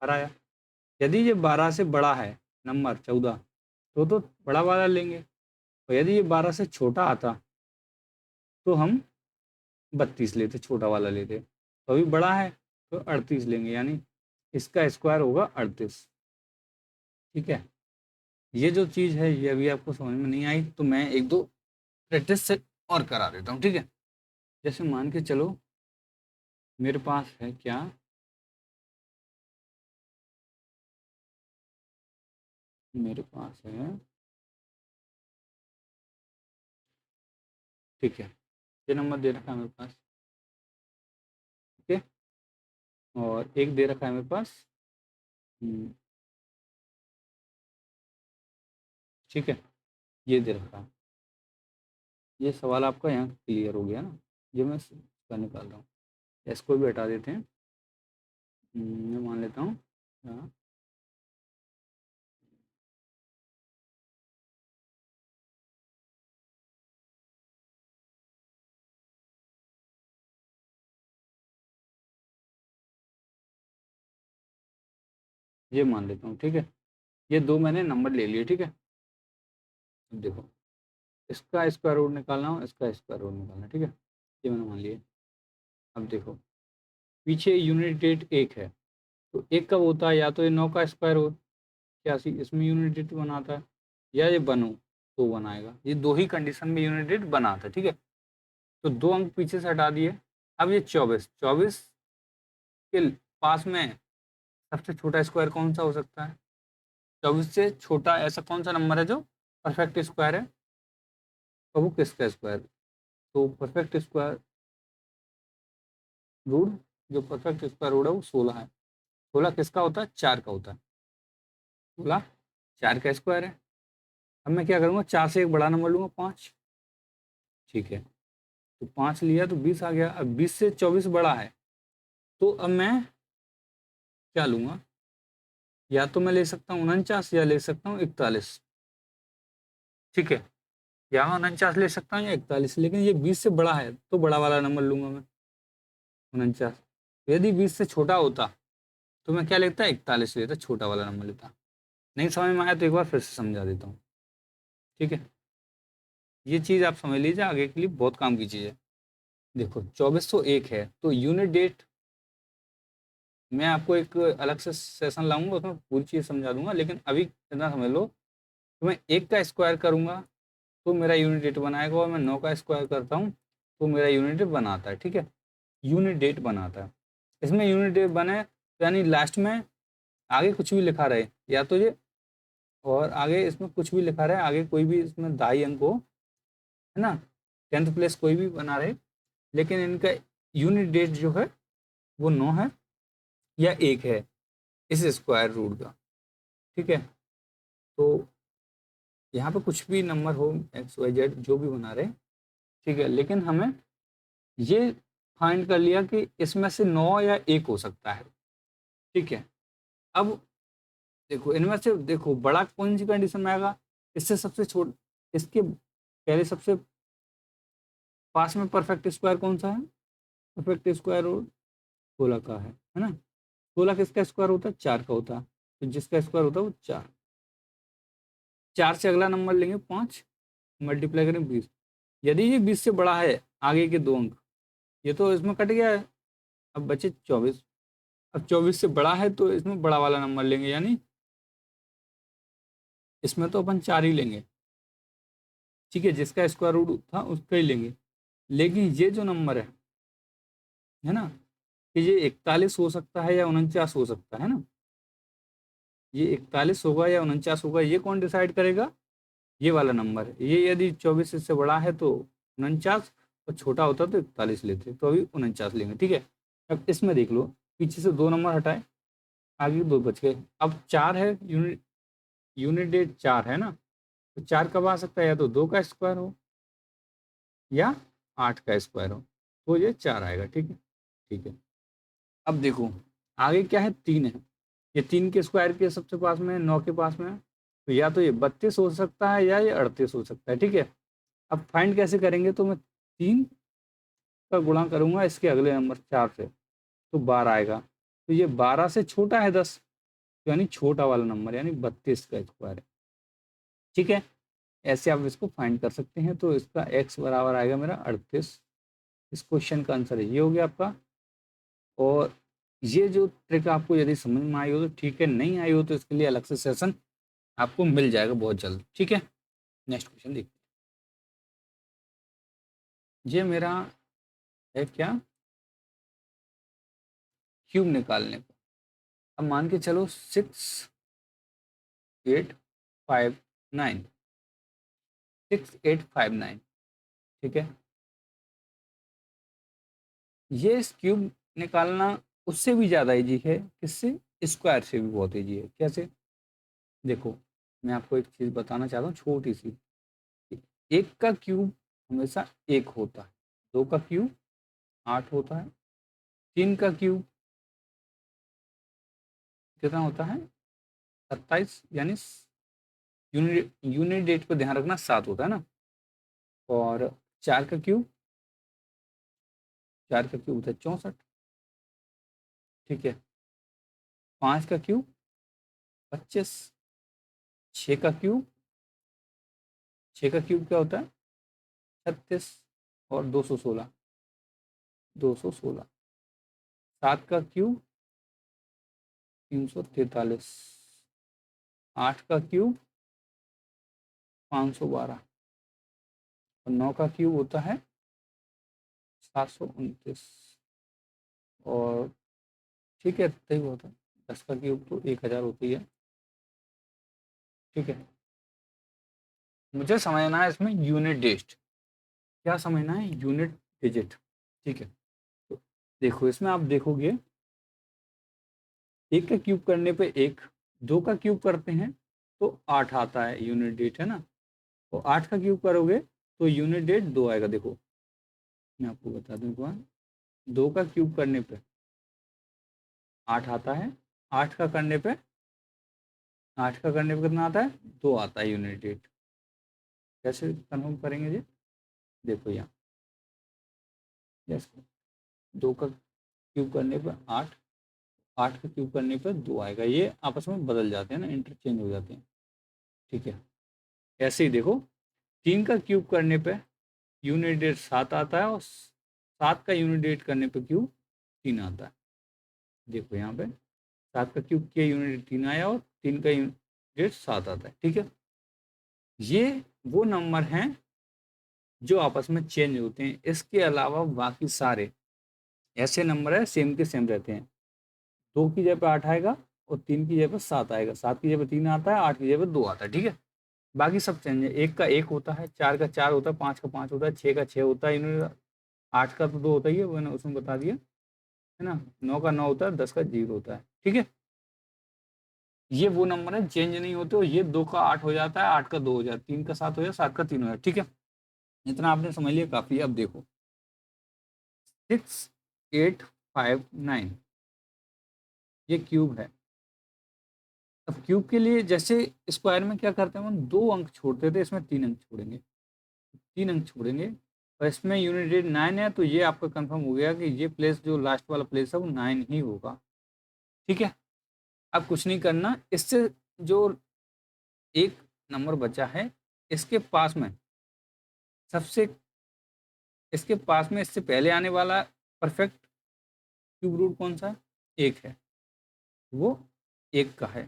आया। यदि ये 12 से बड़ा है नंबर 14, तो बड़ा वाला लेंगे, और यदि ये 12 से छोटा आता तो हम 32 लेते, छोटा वाला लेते। तो अभी बड़ा है तो 38 लेंगे, यानी इसका स्क्वायर होगा 38। ठीक है, ये जो चीज़ है ये अभी आपको समझ में नहीं आई, तो मैं एक दो प्रैक्टिस से और करा देता हूँ। ठीक है, जैसे मान के चलो मेरे पास है क्या, मेरे पास है, ठीक है, ये नंबर दे रखा है मेरे पास। ठीक है, और एक दे रखा है मेरे पास। ठीक है, ये दे रखा है। ये सवाल आपका यहाँ क्लियर हो गया ना, ये मैं इसका निकाल रहा हूँ, इसको भी हटा देते हैं। मैं मान लेता हूँ हाँ, ये मान लेता हूँ। ठीक है, ये 2 मैंने नंबर ले लिए। ठीक है, अब देखो इसका स्क्वायर रूट निकालना हो, इसका स्क्वायर रूट निकालना। ठीक है, ये मैंने मान लिया। अब देखो पीछे यूनिट डेट 1 है, तो 1 कब होता है, या तो ये 9 का स्क्वायर हो 81, इसमें यूनिट डेट बनाता है, या ये बनो तो बनाएगा। ये 2 ही कंडीशन में यूनिट डेट बनाता है। ठीक है, तो 2 अंक पीछे से हटा दिए। अब ये 24 के पास में सबसे छोटा स्क्वायर कौन सा हो सकता है, 24 से छोटा ऐसा कौन सा नंबर है जो परफेक्ट स्क्वायर है, और वो किसका स्क्वायर, तो परफेक्ट स्क्वायर रूट, जो परफेक्ट स्क्वायर रूट है वो 16 है। 16 किसका होता है, 4 का होता है। 16 4 का स्क्वायर है। अब मैं क्या करूँगा, 4 से एक बड़ा नंबर लूँगा 5। ठीक है, तो 5 लिया तो 20 आ गया। अब 20 से 24 बड़ा है, तो अब मैं क्या लूँगा, या तो मैं ले सकता हूँ 49 या ले सकता हूँ 41, ठीक है, या मैं 49 ले सकता हूँ या 41, लेकिन ये 20 से बड़ा है तो बड़ा वाला नंबर लूंगा मैं 49। यदि 20 से छोटा होता तो मैं क्या लेता, 41 लेता, छोटा वाला नंबर लेता। नहीं समझ में आया तो एक बार फिर से समझा देता हूँ, ठीक है। ये चीज़ आप समझ लीजिए, आगे के लिए बहुत काम की चीज़ है। देखो 2401 है तो यूनिट डेट, मैं आपको एक अलग से सेशन लाऊंगा, उसमें पूरी चीज़ समझा दूंगा, लेकिन अभी इतना समझ लो कि मैं 1 का स्क्वायर करूंगा तो मेरा यूनिट डेट बनाएगा, और मैं 9 का स्क्वायर करता हूँ तो मेरा यूनिट डेट बनाता है, ठीक है, यूनिट डेट बनाता है। इसमें यूनिट डेट बने यानी लास्ट में आगे कुछ भी लिखा रहे, या तो ये, और आगे इसमें कुछ भी लिखा रहे, आगे कोई भी इसमें दाई अंक हो, है ना, 10th प्लेस कोई भी बना रहे, लेकिन इनका यूनिट डेट जो है वो 9 है या 1 है इस स्क्वायर रूट का, ठीक है। तो यहाँ पे कुछ भी नंबर हो, एक्स वाई जेड जो भी बना रहे, ठीक है, लेकिन हमें ये फाइंड कर लिया कि इसमें से 9 या 1 हो सकता है, ठीक है। अब देखो इनमें से, देखो बड़ा कौन सी कंडीशन में आएगा, इससे सबसे छोट, इसके पहले सबसे पास में परफेक्ट स्क्वायर कौन सा है, परफेक्ट स्क्वायर रूट 16 का है ना। 16 किसका स्क्वायर होता है, 4 का होता है, तो जिसका स्क्वायर होता है वो 4, 4 से अगला नंबर लेंगे 5, मल्टीप्लाई करें 20। यदि ये 20 से बड़ा है, आगे के 2 अंक, ये तो इसमें कट गया है, अब बचे 24। अब 24 से बड़ा है तो इसमें बड़ा वाला नंबर लेंगे, यानी इसमें तो अपन 4 ही लेंगे, ठीक है, जिसका स्क्वायर रूट था उसका ही लेंगे। लेकिन ये जो नंबर है ना, कि ये 41 हो सकता है या 49 हो सकता है ना, ये 41 होगा या 49 होगा, ये कौन डिसाइड करेगा, ये वाला नंबर है। ये यदि 24 इससे बड़ा है तो 49, और छोटा होता तो 41 लेते, तो अभी 49 लेंगे, ठीक है। अब इसमें देख लो, पीछे से 2 नंबर हटाए, आगे 2 बच गए। अब 4 है, यूनिट डेट 4 है ना, तो 4 कब आ सकता है, या तो 2 का स्क्वायर हो या 8 का स्क्वायर हो, तो ये 4 आएगा, ठीक है, ठीक है। अब देखो आगे क्या है, 3 है, ये 3 के स्क्वायर के सबसे पास में है, 9 के पास में है, तो या तो ये 32 हो सकता है या ये 38 हो सकता है, ठीक है। अब फाइंड कैसे करेंगे, तो मैं 3 का गुणा करूंगा इसके अगले नंबर 4 से, तो 12 आएगा, तो ये 12 से छोटा है 10, यानी छोटा वाला नंबर, यानी 32 का स्क्वायर है, ठीक है। ऐसे आप इसको फाइंड कर सकते हैं। तो इसका x बराबर आएगा मेरा 38। इस क्वेश्चन का आंसर ये हो गया आपका। और ये जो ट्रिक आपको यदि समझ में आई हो तो ठीक है, नहीं आई हो तो इसके लिए अलग से सेशन आपको मिल जाएगा बहुत जल्द, ठीक है। नेक्स्ट क्वेश्चन देखिए, ये मेरा है क्या, क्यूब निकालने को। अब मान के चलो 6859, 6859, ठीक है। ये इस क्यूब निकालना उससे भी ज़्यादा इजी है, किससे, स्क्वायर से भी बहुत इजी है। कैसे, देखो मैं आपको एक चीज़ बताना चाहता हूँ छोटी सी, कि 1 का क्यूब हमेशा 1 होता है, 2 का क्यूब 8 होता है, 3 का क्यूब कितना होता है, 27, यानी यूनिट डेट पर ध्यान रखना 7 होता है ना। और 4 का क्यूब, 4 का क्यूब होता है 64, ठीक है। 5 का क्यूब 25, 6 का क्यूब, 6 का क्यूब क्या होता है 36, और 216, 216। 7 का क्यूब 343, 8 का क्यूब 512, और 9 का क्यूब होता है 729। और ठीक है, इतना ही होता है। 10 का क्यूब तो 1000 होती है, ठीक है। मुझे समझना है इसमें यूनिट डिजिट, क्या समझना है, यूनिट डिजिट, ठीक है। तो देखो इसमें आप देखोगे, 1 का क्यूब करने पे 1, 2 का क्यूब करते हैं तो 8 आता है यूनिट डिजिट, है ना। तो 8 का क्यूब करोगे तो यूनिट डिजिट 2 आएगा। देखो मैं आपको बता दूं एक बार, 2 का क्यूब करने पे 8 आता है, 8 का करने पे 8 का करने पे कितना आता है? 2 आता है यूनिट रेट। कैसे कन्फर्म करेंगे जी? देखो यहाँ, यस, 2 का क्यूब करने पर 8, 8 का क्यूब करने पर 2 आएगा। ये आपस में बदल जाते हैं ना, इंटरचेंज हो जाते हैं। ठीक है, ऐसे ही देखो, 3 का क्यूब करने पे यूनिट रेट 7 आता है, और 7 का यूनिट रेट करने पे क्यूब 3 आता है। देखो यहाँ पे 7 का क्यूब किया, यूनिट रेट 3 आया, और 3 का यूनिट रेट 7 आता है। ठीक है, ये वो नंबर हैं जो आपस में चेंज होते हैं। इसके अलावा बाकी सारे ऐसे नंबर है सेम के सेम रहते हैं। 2 की जगह पे 8 आएगा, और 3 की जगह पे 7 आएगा, 7 की जगह पे 3 आता है, 8 की जगह पे 2 आता है। ठीक है, बाकी सब चेंज है। 1 का 1 होता है, 4 का 4 होता है, 5 का 5 होता है, 6 का 6 होता है, इन्होंने 8 का तो 2 होता ही है, मैंने उसमें बता दिया है ना। 9 का 9 होता है, 10 का 0 होता है। ठीक है, ये वो नंबर है चेंज नहीं होते, और ये 2 का 8 हो जाता है, 8 का 2 हो जाता है, 3 का 7 हो जाता है, 7 का 3 हो जाता है। ठीक है, इतना आपने समझ लिया, काफी है। अब देखो 6859, ये क्यूब है। अब क्यूब के लिए जैसे स्क्वायर में क्या करते हैं, हम 2 अंक छोड़ते थे, इसमें 3 अंक छोड़ेंगे, 3 अंक छोड़ेंगे, और इसमें यूनिट रेट 9 है, तो ये आपका कंफर्म हो गया कि ये प्लेस जो लास्ट वाला प्लेस है वो 9 ही होगा। ठीक है, अब कुछ नहीं करना, इससे जो एक नंबर बचा है, इसके पास में सबसे, इसके पास में इससे पहले आने वाला परफेक्ट क्यूब रूट कौन सा? 1 है, वो 1 का है,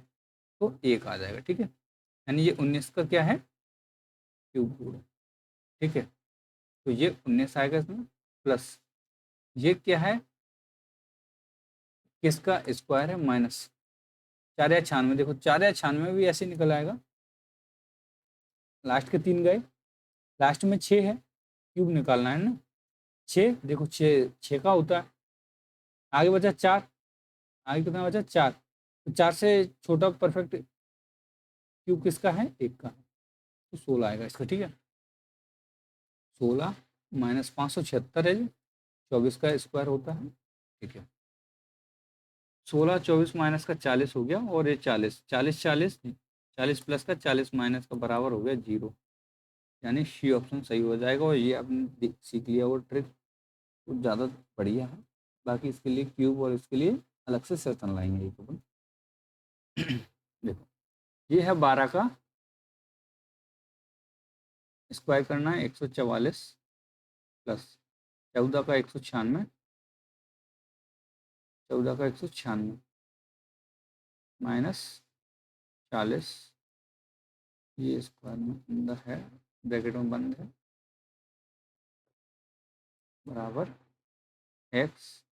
तो 1 आ जाएगा। ठीक है, यानी ये 19 का क्या है? Cube root. ठीक है, तो ये 19 आएगा इसमें, प्लस ये क्या है? किसका स्क्वायर है? माइनस 4 या 96। देखो 4 या 96 भी ऐसे निकल आएगा, लास्ट के 3 गए, लास्ट में 6 है, क्यूब निकालना है ना। 6, देखो 6 6 का होता है, आगे बचा 4, आगे कितना बचा? 4, तो 4 से छोटा परफेक्ट क्यूब किसका है? 1 का, तो 16 आएगा इसका। ठीक है, 16 माइनस 576 है जी, 24 का स्क्वायर होता है। ठीक है, 16 24 माइनस का 40 हो गया, और ये 40 40 40, 40 प्लस का 40 माइनस का बराबर हो गया 0, यानी सी ऑप्शन सही हो जाएगा। और ये आपने सीख लिया वो ट्रिक, कुछ ज़्यादा बढ़िया है। बाकी इसके लिए क्यूब और इसके लिए अलग से सेशन लाएंगे एक अपन। देखो ये है 12 का स्क्वायर करना है, 144, प्लस 14 का 196, 14 का 196 माइनस 40, ये स्क्वायर में अंदर है, ब्रैकेट में बंद है, बराबर एक्स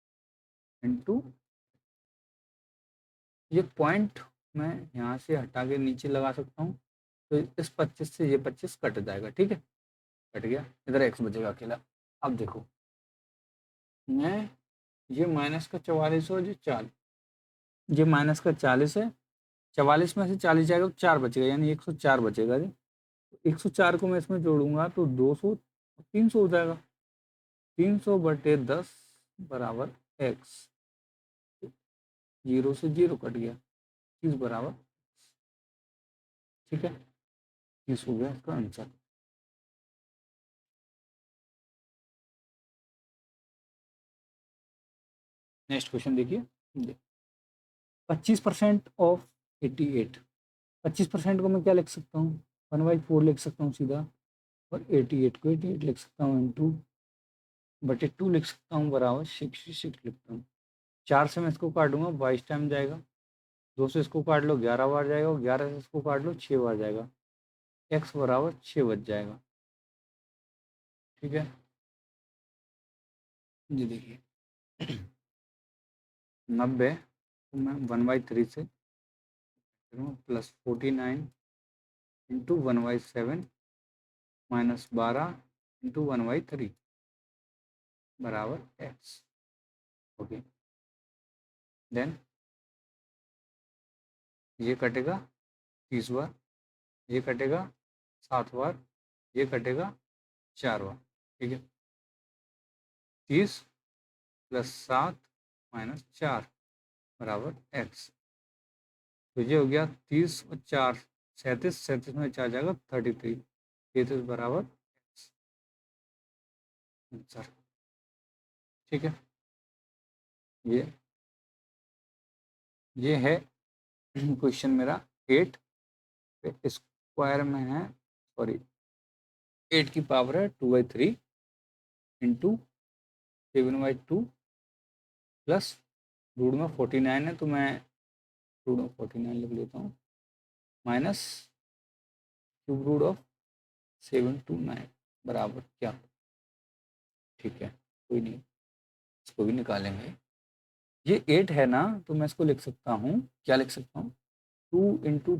इंटू, ये पॉइंट मैं यहाँ से हटा के नीचे लगा सकता हूँ, तो इस 25 से ये 25 कट जाएगा। ठीक है, कट गया, इधर एक्स बचेगा अकेला। अब देखो मैं, ये माइनस का 44 और ये 40, ये माइनस का 40 है, 44 में से 40 जाएगा तो 4 बचेगा, यानी 104 बचेगा जी। 104 को मैं इसमें जोड़ूंगा तो 200, 300 हो जाएगा, 300 बटे 10 बराबर एक्स, 0 से 0 कट गया, 30 बराबर। ठीक है, 30 हो गया इसका आंसर। नेक्स्ट क्वेश्चन देखिए, 25% ऑफ 88, 25% को मैं क्या लिख सकता हूँ? 1/4 लिख सकता हूँ सीधा, और 88 को 88 लिख सकता हूँ, इंटू बटे 2 लिख सकता हूँ, बराबर 66 लिखता हूँ। 4 से मैं इसको काटूंगा, 22 टाइम जाएगा, 2 से इसको काट लो 11 बार जाएगा, और 11 से इसको काट लो 6 बार जाएगा, एक्स बराबर 6 बच जाएगा। ठीक है जी, देखिए 90 को मैं 1/3 से प्लस 49 इंटू 1/7 माइनस 12 इंटू 1/3 बराबर एक्स। ओके, देन ये कटेगा 30 बार, ये कटेगा 7 बार, ये कटेगा 4 बार। ठीक है, 30 प्लस 7 माइनस 4 बराबर एक्स। तो ये हो गया 30 और 4 37, 37 में 4 जाएगा 33, 33 बराबर आंसर। ठीक है, ये ये है क्वेश्चन मेरा 8 पे स्क्वायर में है, सॉरी 8 की पावर है 2/3 इंटू 7/2 प्लस रूट में 49 है तो मैं रूट में 49 लिख लेता हूँ, माइनस क्यूब रूट ऑफ 729 बराबर क्या। ठीक है, कोई नहीं, इसको भी निकालेंगे। ये 8 है ना, तो मैं इसको लिख सकता हूँ, क्या लिख सकता हूँ, 2 इंटू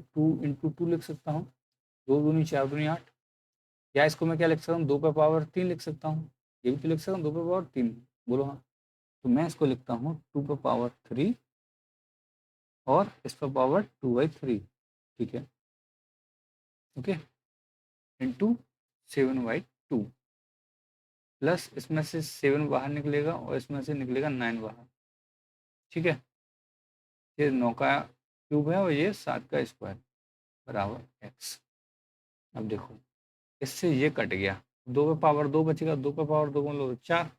2 लिख सकता हूँ, 2 दूनी 4 दूनी 8। या इसको मैं क्या लिख सकता हूँ, 2 पे पावर 3 लिख सकता हूँ, ये भी तो लिख सकता हूँ 2 पे पावर 3, बोलो हाँ। तो मैं इसको लिखता हूँ 2 पे पावर 3 और इस पर पावर 2/3। ठीक है, ओके, इंटू 7/2 प्लस इसमें से 7 बाहर निकलेगा और इसमें से निकलेगा 9 बाहर। ठीक है, ये 9 का क्यूब है और ये 7 का स्क्वायर बराबर x। अब देखो, इससे ये कट गया, 2 पे पावर 2 बचेगा, 2 पे पावर 2 बोलो 4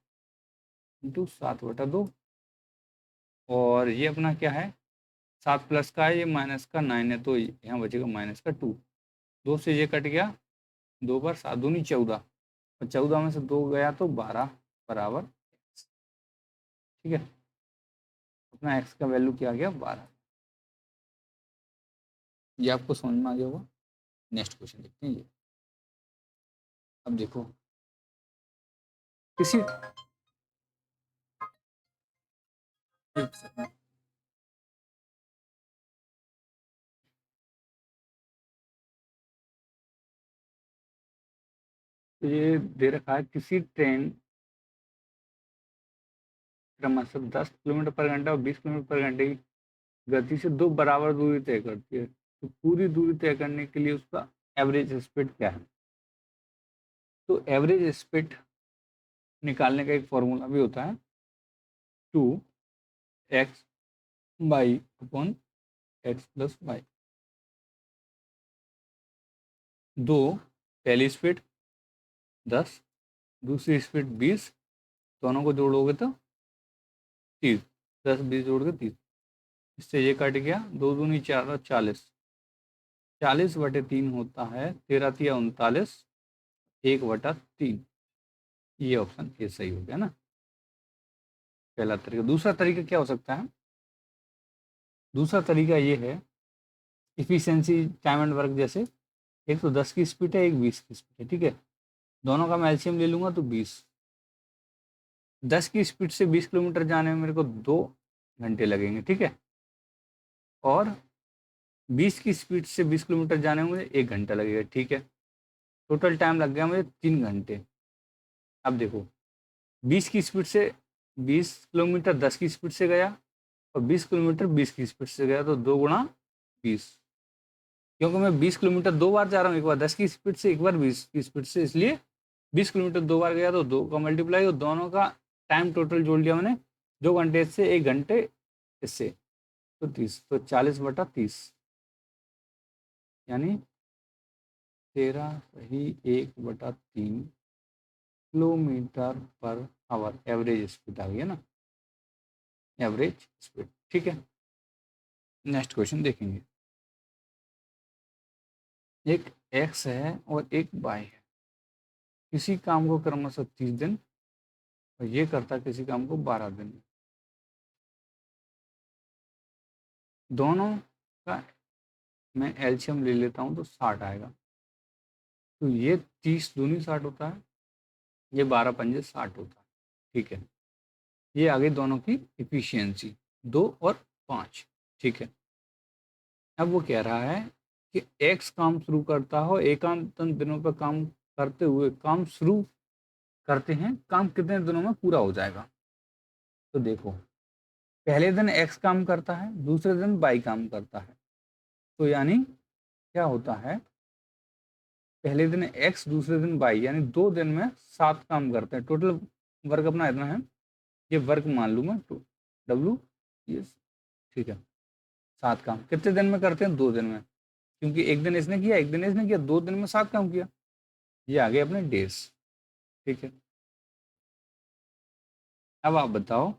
इंटू 7/2। और ये अपना क्या है, 7 प्लस का है, ये माइनस का 9 है, तो यहाँ बचेगा माइनस का 2। 2 से ये कट गया, 2 बार 7 दूनी 14 और 14 में से 2 गया तो 12 बराबर x। ठीक है, अपना x का वैल्यू क्या आ गया 12। ये आपको समझ में आ गया होगा। नेक्स्ट क्वेश्चन देखते हैं। ये अब देखो, किसी तो ये दे रखा है, किसी ट्रेन क्रमशः 10 किलोमीटर पर घंटा और 20 किलोमीटर पर घंटे की गति से दो बराबर दूरी तय करती है, तो पूरी दूरी तय करने के लिए उसका एवरेज स्पीड क्या है। तो एवरेज स्पीड निकालने का एक फॉर्मूला भी होता है, 2x by upon x plus y. दो, पहली स्पीड 10, दूसरी स्पीड 20, दोनों को जोड़ोगे तो 30, 10 20 जोड़ के 30, इससे ये कट गया, 2 दूनी 4 और 40, 40/3 होता है, 13×3 = 39, 1/3। ये ऑप्शन ए सही हो गया ना, पहला तरीका। दूसरा तरीका क्या हो सकता है, दूसरा तरीका ये है, इफिशियंसी टाइम एंड वर्क जैसे, एक तो 10 की स्पीड है, एक 20 की स्पीड है। ठीक है, दोनों का मैं एलसीएम ले लूंगा तो 20। 10 की स्पीड से 20 किलोमीटर जाने में मेरे को 2 घंटे लगेंगे। ठीक है, और 20 की स्पीड से 20 किलोमीटर जाने में मुझे 1 घंटा लगेगा। ठीक है, टोटल टाइम लग गया मुझे 3 घंटे। अब देखो, 20 की स्पीड से 20 किलोमीटर 10 की स्पीड से गया और 20 किलोमीटर 20 की स्पीड से गया, तो 2 × 20, क्योंकि मैं 20 किलोमीटर 2 बार जा रहा हूँ, एक बार 10 की स्पीड से, एक बार 20 की स्पीड से, इसलिए 20 किलोमीटर 2 बार गया तो 2 का मल्टीप्लाई, और दोनों का टाइम टोटल जोड़ लिया मैंने, 2 घंटे इससे, 1 घंटे इससे, तो 30, तो 40/30 यानी 13 = 1/3 km/h एवरेज स्पीड आ गई है ना, एवरेज स्पीड। ठीक है, नेक्स्ट क्वेश्चन देखेंगे। एक x है और एक y है, किसी काम को क्रमशः 30 दिन और ये करता किसी काम को 12 दिन में। दोनों का मैं एलसीएम ले लेता हूँ तो 60 आएगा। तो ये 30 दूनी 60 होता है, ये 12 पंजे 60 होता है। ठीक है, ये आ गई दोनों की इफिशियंसी, 2 और 5। ठीक है, अब वो कह रहा है कि एक्स काम शुरू करता हो, एकांत दिनों पर काम करते हुए काम शुरू करते हैं, काम कितने दिनों में पूरा हो जाएगा। तो देखो, पहले दिन एक्स काम करता है, दूसरे दिन वाई काम करता है, तो यानी क्या होता है, पहले दिन एक्स दूसरे दिन वाई, यानी 2 दिन में 7 काम करते हैं। टोटल वर्क अपना इतना है, ये वर्क मान लूँ मैं, W, ये ठीक है, 7 काम कितने दिन में करते हैं? 2 दिन में, क्योंकि एक दिन इसने किया, एक दिन इसने किया, 2 दिन में 7 काम किया। ये आ गए अपने डेज। ठीक है, अब आप बताओ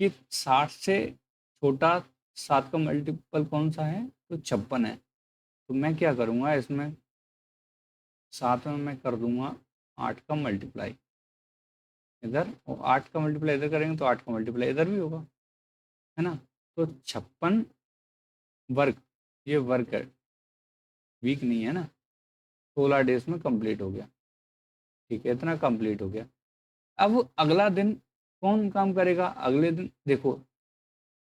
कि 60 से छोटा 7 का मल्टीपल कौन सा है? तो 56 है। तो मैं क्या करूँगा इसमें, 7 में मैं कर दूंगा 8 का मल्टीप्लाई इधर, और 8 का मल्टीप्लाई इधर करेंगे तो 8 का मल्टीप्लाई इधर भी होगा, है ना। तो 56 वर्क, ये वर्क है, वीक नहीं है ना, 16 डेज में कंप्लीट हो गया। ठीक है, इतना कंप्लीट हो गया। अब अगला दिन कौन काम करेगा? अगले दिन देखो,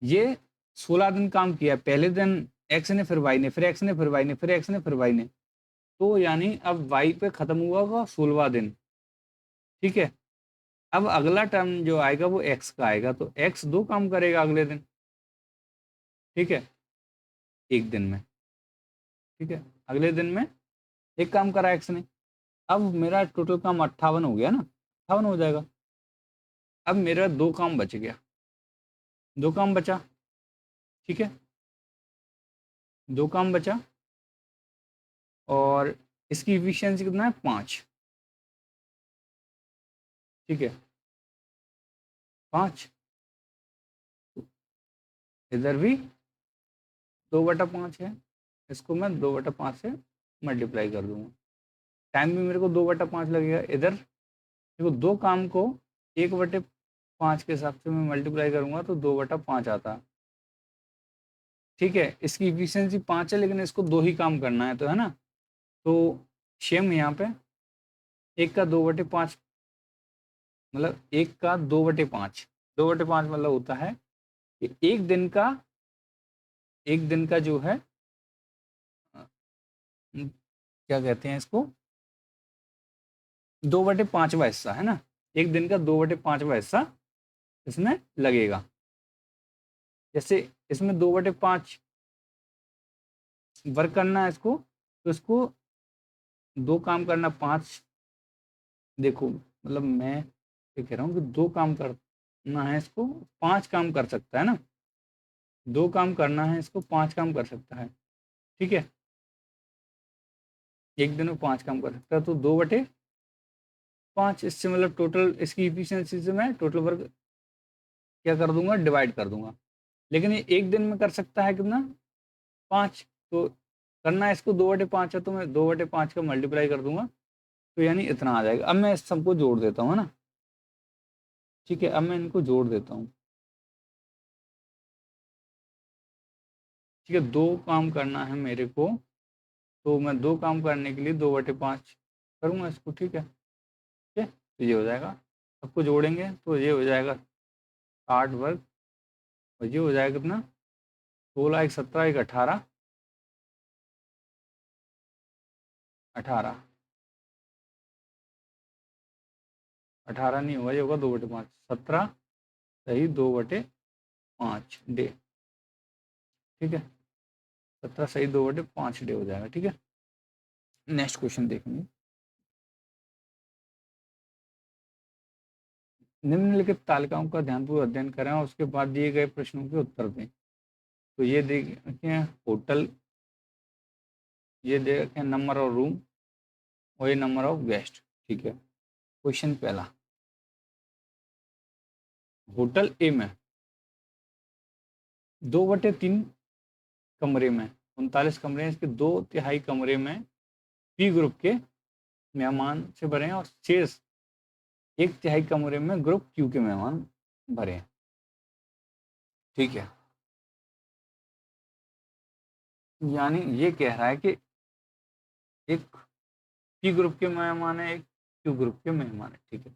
ये 16 दिन काम किया, पहले दिन एक्स ने, फिर वाई ने, फिर एक्स ने, फिर वाई ने, फिर एक्स ने, फिर वाई ने, तो यानी अब वाई पे खत्म हुआ होगा 16वां दिन। ठीक है, अब अगला टर्म जो आएगा वो एक्स का आएगा, तो एक्स 2 काम करेगा अगले दिन। ठीक है, एक दिन में। ठीक है, अगले दिन में एक काम करा एक्स ने। अब मेरा टोटल काम 58 हो गया ना, 58 हो जाएगा। अब मेरा 2 काम बच गया, 2 काम बचा। ठीक है, 2 काम बचा, और इसकी इफिशियंसी कितना है? 5। ठीक है, 5, इधर भी 2/5 है, इसको मैं 2/5 से मल्टीप्लाई कर दूंगा। टाइम भी मेरे को 2/5 लगेगा। इधर देखो, 2 काम को 1/5 के हिसाब से मैं मल्टीप्लाई करूंगा तो 2/5 आता है। ठीक है, इसकी इफिशियंसी 5 है, लेकिन इसको 2 ही काम करना है, तो है ना। तो सेम यहाँ पे 1 का 2/5, मतलब 1 का 2/5, 2/5 मतलब होता है कि एक दिन का जो है, क्या कहते हैं इसको, 2/5वां हिस्सा, है ना। एक दिन का 2/5वां हिस्सा इसमें लगेगा। जैसे इसमें 2/5 वर्क करना है इसको, तो इसको 2 काम करना, 5। देखो मतलब मैं ये कह रहा हूँ कि 2 काम करना है इसको, 5 काम कर सकता है ना। 2 काम करना है इसको, 5 काम कर सकता है। ठीक है, एक दिन में 5 काम कर सकता है, तो 2/5, इससे मतलब टोटल इसकी इफिशियंसी से मैं टोटल वर्क क्या कर दूंगा, डिवाइड कर दूंगा। लेकिन ये एक दिन में कर सकता है कितना? 5। तो करना है इसको 2/5 है, तो मैं 2/5 का मल्टीप्लाई कर दूंगा, तो यानी इतना आ जाएगा। अब मैं इस सबको जोड़ देता हूँ, है ना। ठीक है, अब मैं इनको जोड़ देता हूँ। ठीक है, 2 काम करना है मेरे को, तो मैं 2 काम करने के लिए 2/5 करूँगा इसको। ठीक है, ठीक है, तो ये हो जाएगा। सबको जोड़ेंगे तो ये हो जाएगा 60 वर्ग, और ये हो जाएगा कितना? 16, एक 17, एक 18, 18, 18 नहीं होगा, ये होगा 2/5, 17 सही 2/5 डे। ठीक है, 17 सही 2/5 डे हो जाएगा। ठीक है, नेक्स्ट क्वेश्चन देखेंगे। निम्नलिखित तालिकाओं का ध्यानपूर्वक अध्ययन करें और उसके बाद दिए गए प्रश्नों के उत्तर दें। तो ये देखिए होटल, ये देखें नंबर ऑफ रूम, और ये नंबर ऑफ गेस्ट। ठीक है, क्वेश्चन पहला, होटल ए में 2/3 कमरे में 39 कमरे हैं, इसके 2/3 कमरे में पी ग्रुप के मेहमान से भरे हैं, और शेष 1/3 कमरे में ग्रुप क्यू के मेहमान भरे हैं। ठीक है, यानी ये कह रहा है कि एक पी ग्रुप के मेहमान है, एक क्यू ग्रुप के मेहमान है। ठीक है,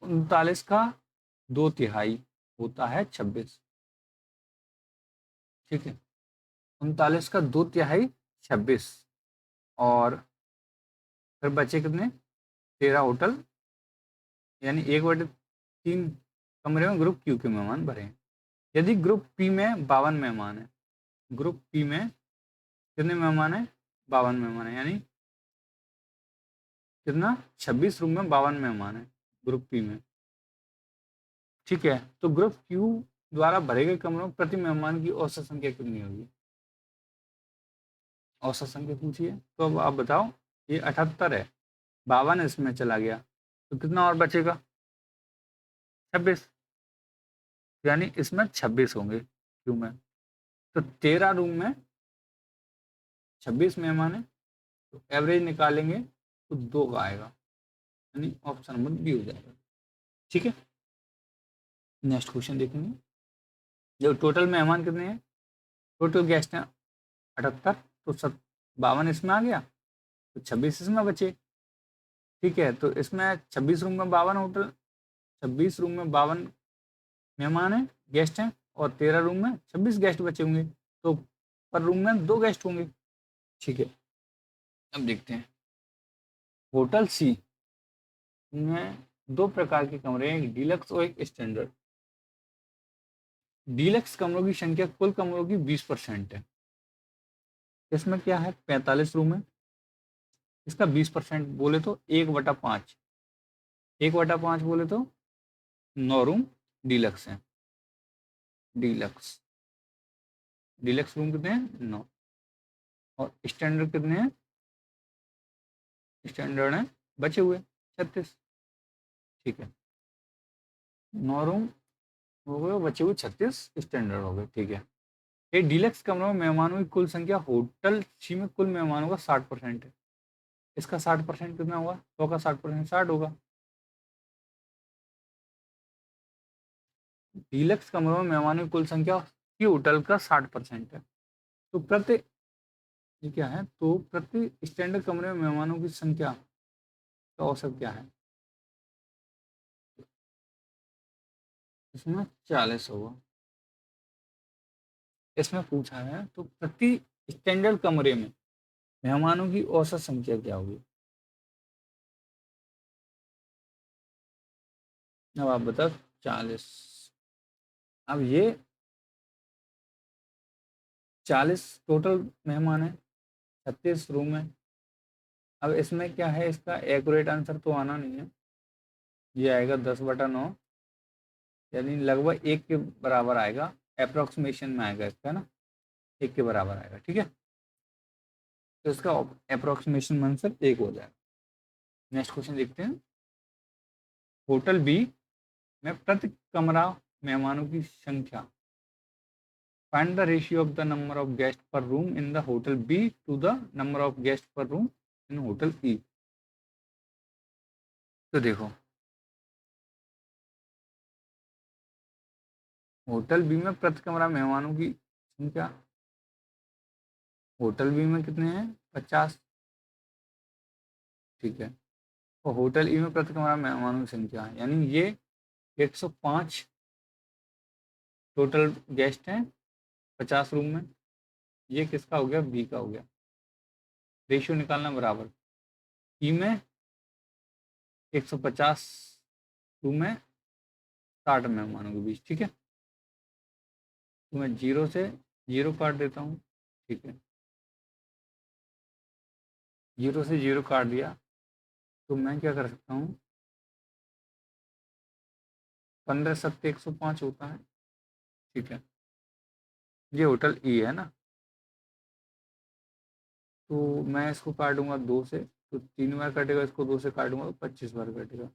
39 का 2/3 होता है 26। ठीक है, 39 का 2/3 26, और फिर बचे कितने? 13 होटल, यानी 1/3 कमरे में ग्रुप क्यू के मेहमान भरे हैं। यदि ग्रुप पी में 52 मेहमान है, ग्रुप पी में कितने मेहमान है? 52 मेहमान है, यानी कितना? 26 रूम में 52 मेहमान है ग्रुप पी में। ठीक है, तो ग्रुप क्यू द्वारा भरे गए कमरों में प्रति मेहमान की औसत संख्या कितनी होगी? औसत संख्या पूछिए। तो अब आप बताओ, ये 78 है, 52 इसमें चला गया, तो कितना और बचेगा? 26। यानी इसमें 26 होंगे रूम में। तो 13 रूम में 26 मेहमान है, तो एवरेज निकालेंगे तो 2 का आएगा, यानी ऑप्शन नंबर बी हो जाएगा। ठीक है, नेक्स्ट क्वेश्चन देखेंगे। जो टोटल मेहमान कितने हैं? टोटल गेस्ट हैं 78, तो 52 इसमें आ गया, तो 26 इसमें बचे। ठीक है, तो इसमें 26 रूम में 52 होटल, 26 रूम में 52 मेहमान हैं, गेस्ट हैं, और 13 रूम में 26 गेस्ट बचे होंगे, तो पर रूम में 2 गेस्ट होंगे। ठीक है, अब देखते हैं। होटल सी में 2 प्रकार के कमरे हैं, एक डीलक्स और एक स्टैंडर्ड। डीलक्स कमरों की संख्या कुल कमरों की 20% है। इसमें क्या है, 45 रूम है, इसका 20% बोले तो 1/5, 1/5 बोले तो 9 रूम डीलक्स हैं। डीलक्स डीलक्स रूम कितने हैं? 9। और स्टैंडर्ड कितने हैं? स्टैंडर्ड है बचे हुए 36। ठीक है, 9 रूम हो गए, बचे हुए 36 स्टैंडर्ड हो गए। ठीक है, ये डीलक्स कमरों में मेहमानों की कुल संख्या होटल सी में कुल मेहमानों का 60% है। इसका 60% कितना होगा? 100 का 60% 60 होगा। डीलक्स कमरों में मेहमानों की कुल संख्या की होटल का 60% है, तो प्रति, ये क्या है, तो प्रति स्टैंडर्ड कमरे में मेहमानों की संख्या का औसत क्या है? इसमें 40 होगा। इसमें पूछा है तो प्रति स्टैंडर्ड कमरे में मेहमानों की औसत संख्या क्या होगी? अब आप बताओ। 40। अब ये 40 टोटल मेहमान है, 36 रूम है। अब इसमें क्या है, इसका एक्यूरेट आंसर तो आना नहीं है, ये आएगा 10/9, यानी लगभग 1 के बराबर आएगा, अप्रोक्सीमेशन में आएगा इसका ना, 1 के बराबर आएगा। ठीक है, तो इसका अप्रोक्सीमेशन आंसर 1 हो जाएगा। नेक्स्ट क्वेश्चन देखते हैं। होटल बी में प्रति कमरा मेहमानों की संख्या, find the ratio of the number of guests per room in the hotel B to the number of guests per room in hotel E। तो देखो, होटल बी में प्रति कमरा मेहमानों की संख्या, होटल बी में कितने हैं? 50। ठीक है, और होटल ई में प्रति कमरा मेहमानों की संख्या, यानी ये 105 टोटल गेस्ट हैं 50 रूम में। ये किसका हो गया? बी का हो गया। रेशियो निकालना बराबर, ई में 150 रूम में 60 मेहमानों के बीच। ठीक है, तो मैं 0 से 0 काट देता हूँ। ठीक है, 0 से 0 काट दिया, तो मैं क्या कर सकता हूँ, 15 सत्ते 105 होता है। ठीक है, ये होटल ई है ना, तो मैं इसको काटूंगा 2 से, तो 3 बार कटेगा, इसको 2 से काटूंगा तो 25 बार कटेगा,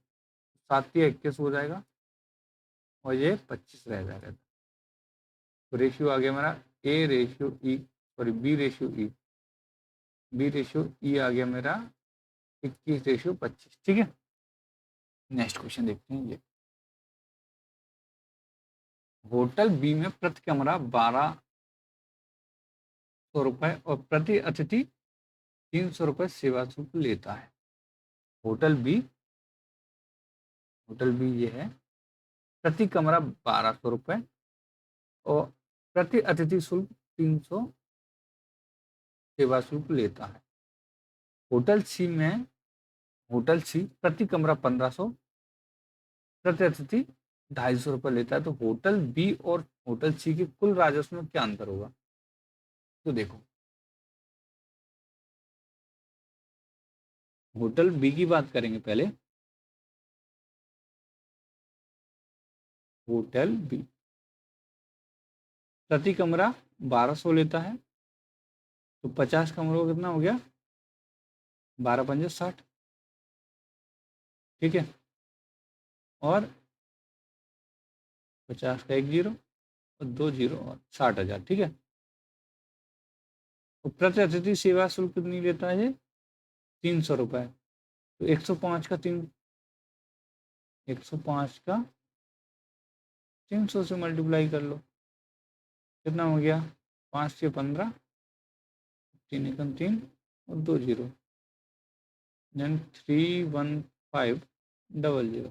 7 या 21 हो जाएगा, और ये 25 रह जाएगा। तो रेशियो आ गया मेरा A ratio E, sorry B ratio E, B ratio E आ गया मेरा 21/25। ठीक है, नेक्स्ट क्वेश्चन देखते हैं। ये होटल बी में प्रति कमरा 1200 रुपए और प्रति अतिथि 300 रुपए सेवा शुल्क लेता है। होटल बी, होटल बी ये है, प्रति कमरा 1200 रुपए और प्रति अतिथि शुल्क 300 सेवा शुल्क लेता है। होटल सी में, होटल सी प्रति कमरा 1500, प्रति अतिथि 250 रुपये लेता है। तो होटल बी और होटल सी के कुल राजस्व में क्या अंतर होगा? तो देखो, होटल बी की बात करेंगे पहले। होटल बी, प्रति कमरा 1200 लेता है, तो 50 कमरों का कितना हो गया, 12 पंजे 60, ठीक है। और 50 का 1 जीरो और 2 जीरो और 60,000, ठीक है। तो प्रति अतिथि सेवा शुल्क कितनी लेता है ये, 300 रुपये। तो 105 का 105 का 300 से मल्टीप्लाई कर लो, कितना हो गया, 5 से 15, 3 एकम 3 और 2 जीरो, देन 31500,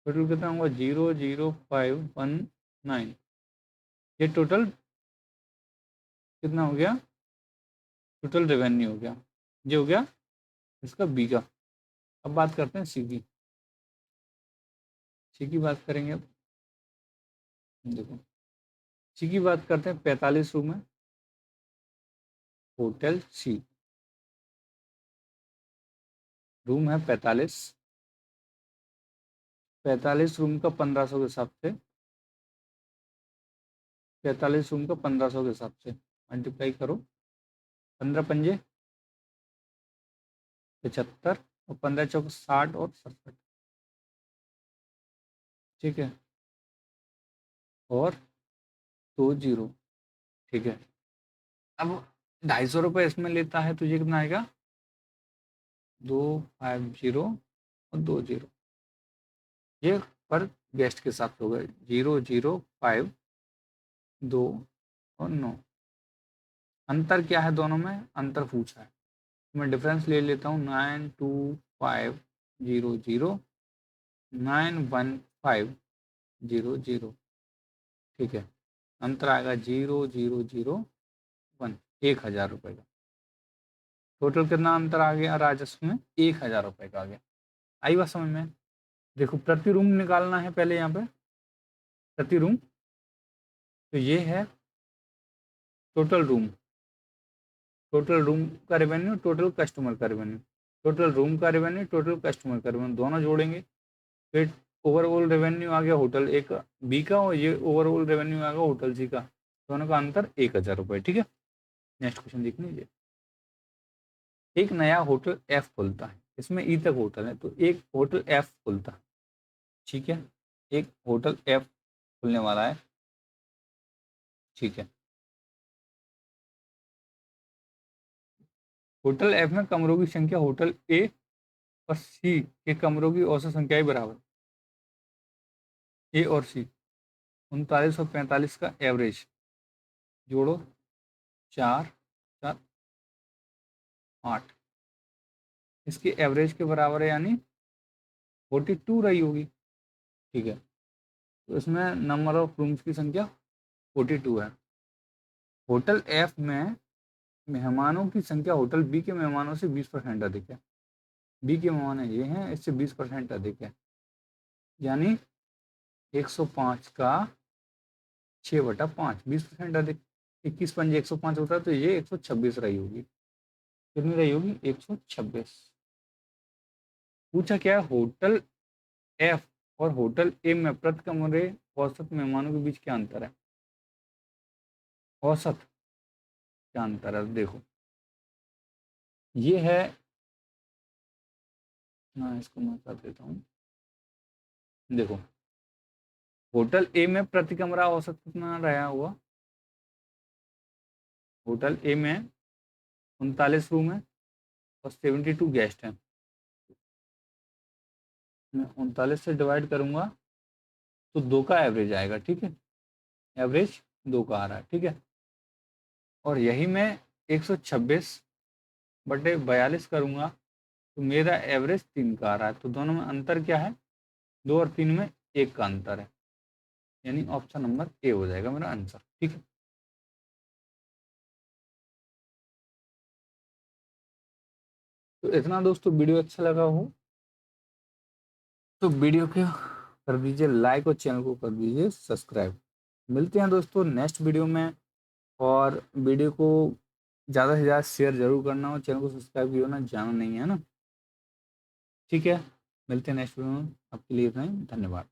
टोटल कितना होगा 00519। ये टोटल कितना हो गया, टोटल रेवेन्यू हो गया, ये हो गया इसका बी का। अब बात करते हैं सी की, सी की बात करेंगे। अब देखो सी की बात करते हैं, 45 रूम है होटल सी, रूम है 45, 45 रूम का 1500 के हिसाब से, 45 रूम का 1500 के हिसाब से मल्टीप्लाई करो, 15 पंजे 75 और 15 चौक 60 और 67, ठीक है। और 2 जीरो, ठीक है। अब 250 रुपये इसमें लेता है, तो ये कितना आएगा, 250 और 2 जीरो, ये पर गेस्ट के साथ हो गए, 005 2 और 9। अंतर क्या है दोनों में, अंतर पूछा है, मैं डिफरेंस ले लेता हूँ, 92500 91500, ठीक है। अंतर आएगा 0001, 1000 रुपये का। टोटल कितना अंतर आ गया राजस्व में, 1000 रुपये का आ गया। आई बात समझ में। देखो प्रति रूम निकालना है पहले, यहाँ पे प्रति रूम, तो ये है टोटल रूम, टोटल रूम का रेवेन्यू, टोटल कस्टमर का रेवेन्यू, टोटल रूम का रेवेन्यू, टोटल कस्टमर का रेवेन्यू, दोनों जोड़ेंगे, फिर ओवरऑल रेवेन्यू आ गया होटल ए का, बी का, और ये ओवरऑल रेवेन्यू आ गया होटल सी का, दोनों का अंतर 1000 रुपये, ठीक है। नेक्स्ट क्वेश्चन देख लीजिए। एक नया होटल एफ खुलता है, इसमें ई तक होटल है, तो एक होटल एफ खुलता है, ठीक है। एक होटल एफ खुलने वाला है, ठीक है। होटल एफ में कमरों की संख्या होटल ए और सी के कमरों की औसत संख्या ही बराबर, ए और सी, 39 और 45 का एवरेज जोड़ो, 4 4 8, इसके एवरेज के बराबर है, यानी 42 रही होगी, ठीक है। तो इसमें नंबर ऑफ रूम्स की संख्या 42 है। होटल एफ में मेहमानों की संख्या होटल बी के मेहमानों से 20% अधिक है, बी के मेहमान ये हैं, इससे 20% अधिक है, यानी 105 का 6/5, 20% अधिक, 21 पंजे 105 होता है, तो ये 126 रही होगी, कितनी रही होगी, 126। पूछा क्या है, होटल एफ और होटल ए में प्रति कमरे औसत मेहमानों के बीच क्या अंतर है, औसत क्या अंतर है, देखो ये है ना, इसको मैं कर देता हूँ। देखो होटल ए में प्रति कमरा औसत कितना रहा हुआ, होटल ए में 39 रूम है और 72 गेस्ट हैं, मैं 39 से डिवाइड करूंगा तो 2 का एवरेज आएगा, ठीक है। एवरेज 2 का आ रहा है, ठीक है। और यही मैं 126/42 करूंगा, तो मेरा एवरेज 3 का आ रहा है, तो दोनों में अंतर क्या है, 2 और 3 में 1 का अंतर है, यानी ऑप्शन नंबर ए हो जाएगा मेरा आंसर, ठीक है। तो इतना दोस्तों, वीडियो अच्छा लगा हो तो वीडियो को कर दीजिए लाइक और चैनल को कर दीजिए सब्सक्राइब। मिलते हैं दोस्तों नेक्स्ट वीडियो में, और वीडियो को ज़्यादा से ज़्यादा शेयर जरूर करना, और चैनल को सब्सक्राइब भी होना जाना नहीं है ना, ठीक है। मिलते हैं नेक्स्ट वीडियो में, आपके लिए इतना ही, धन्यवाद।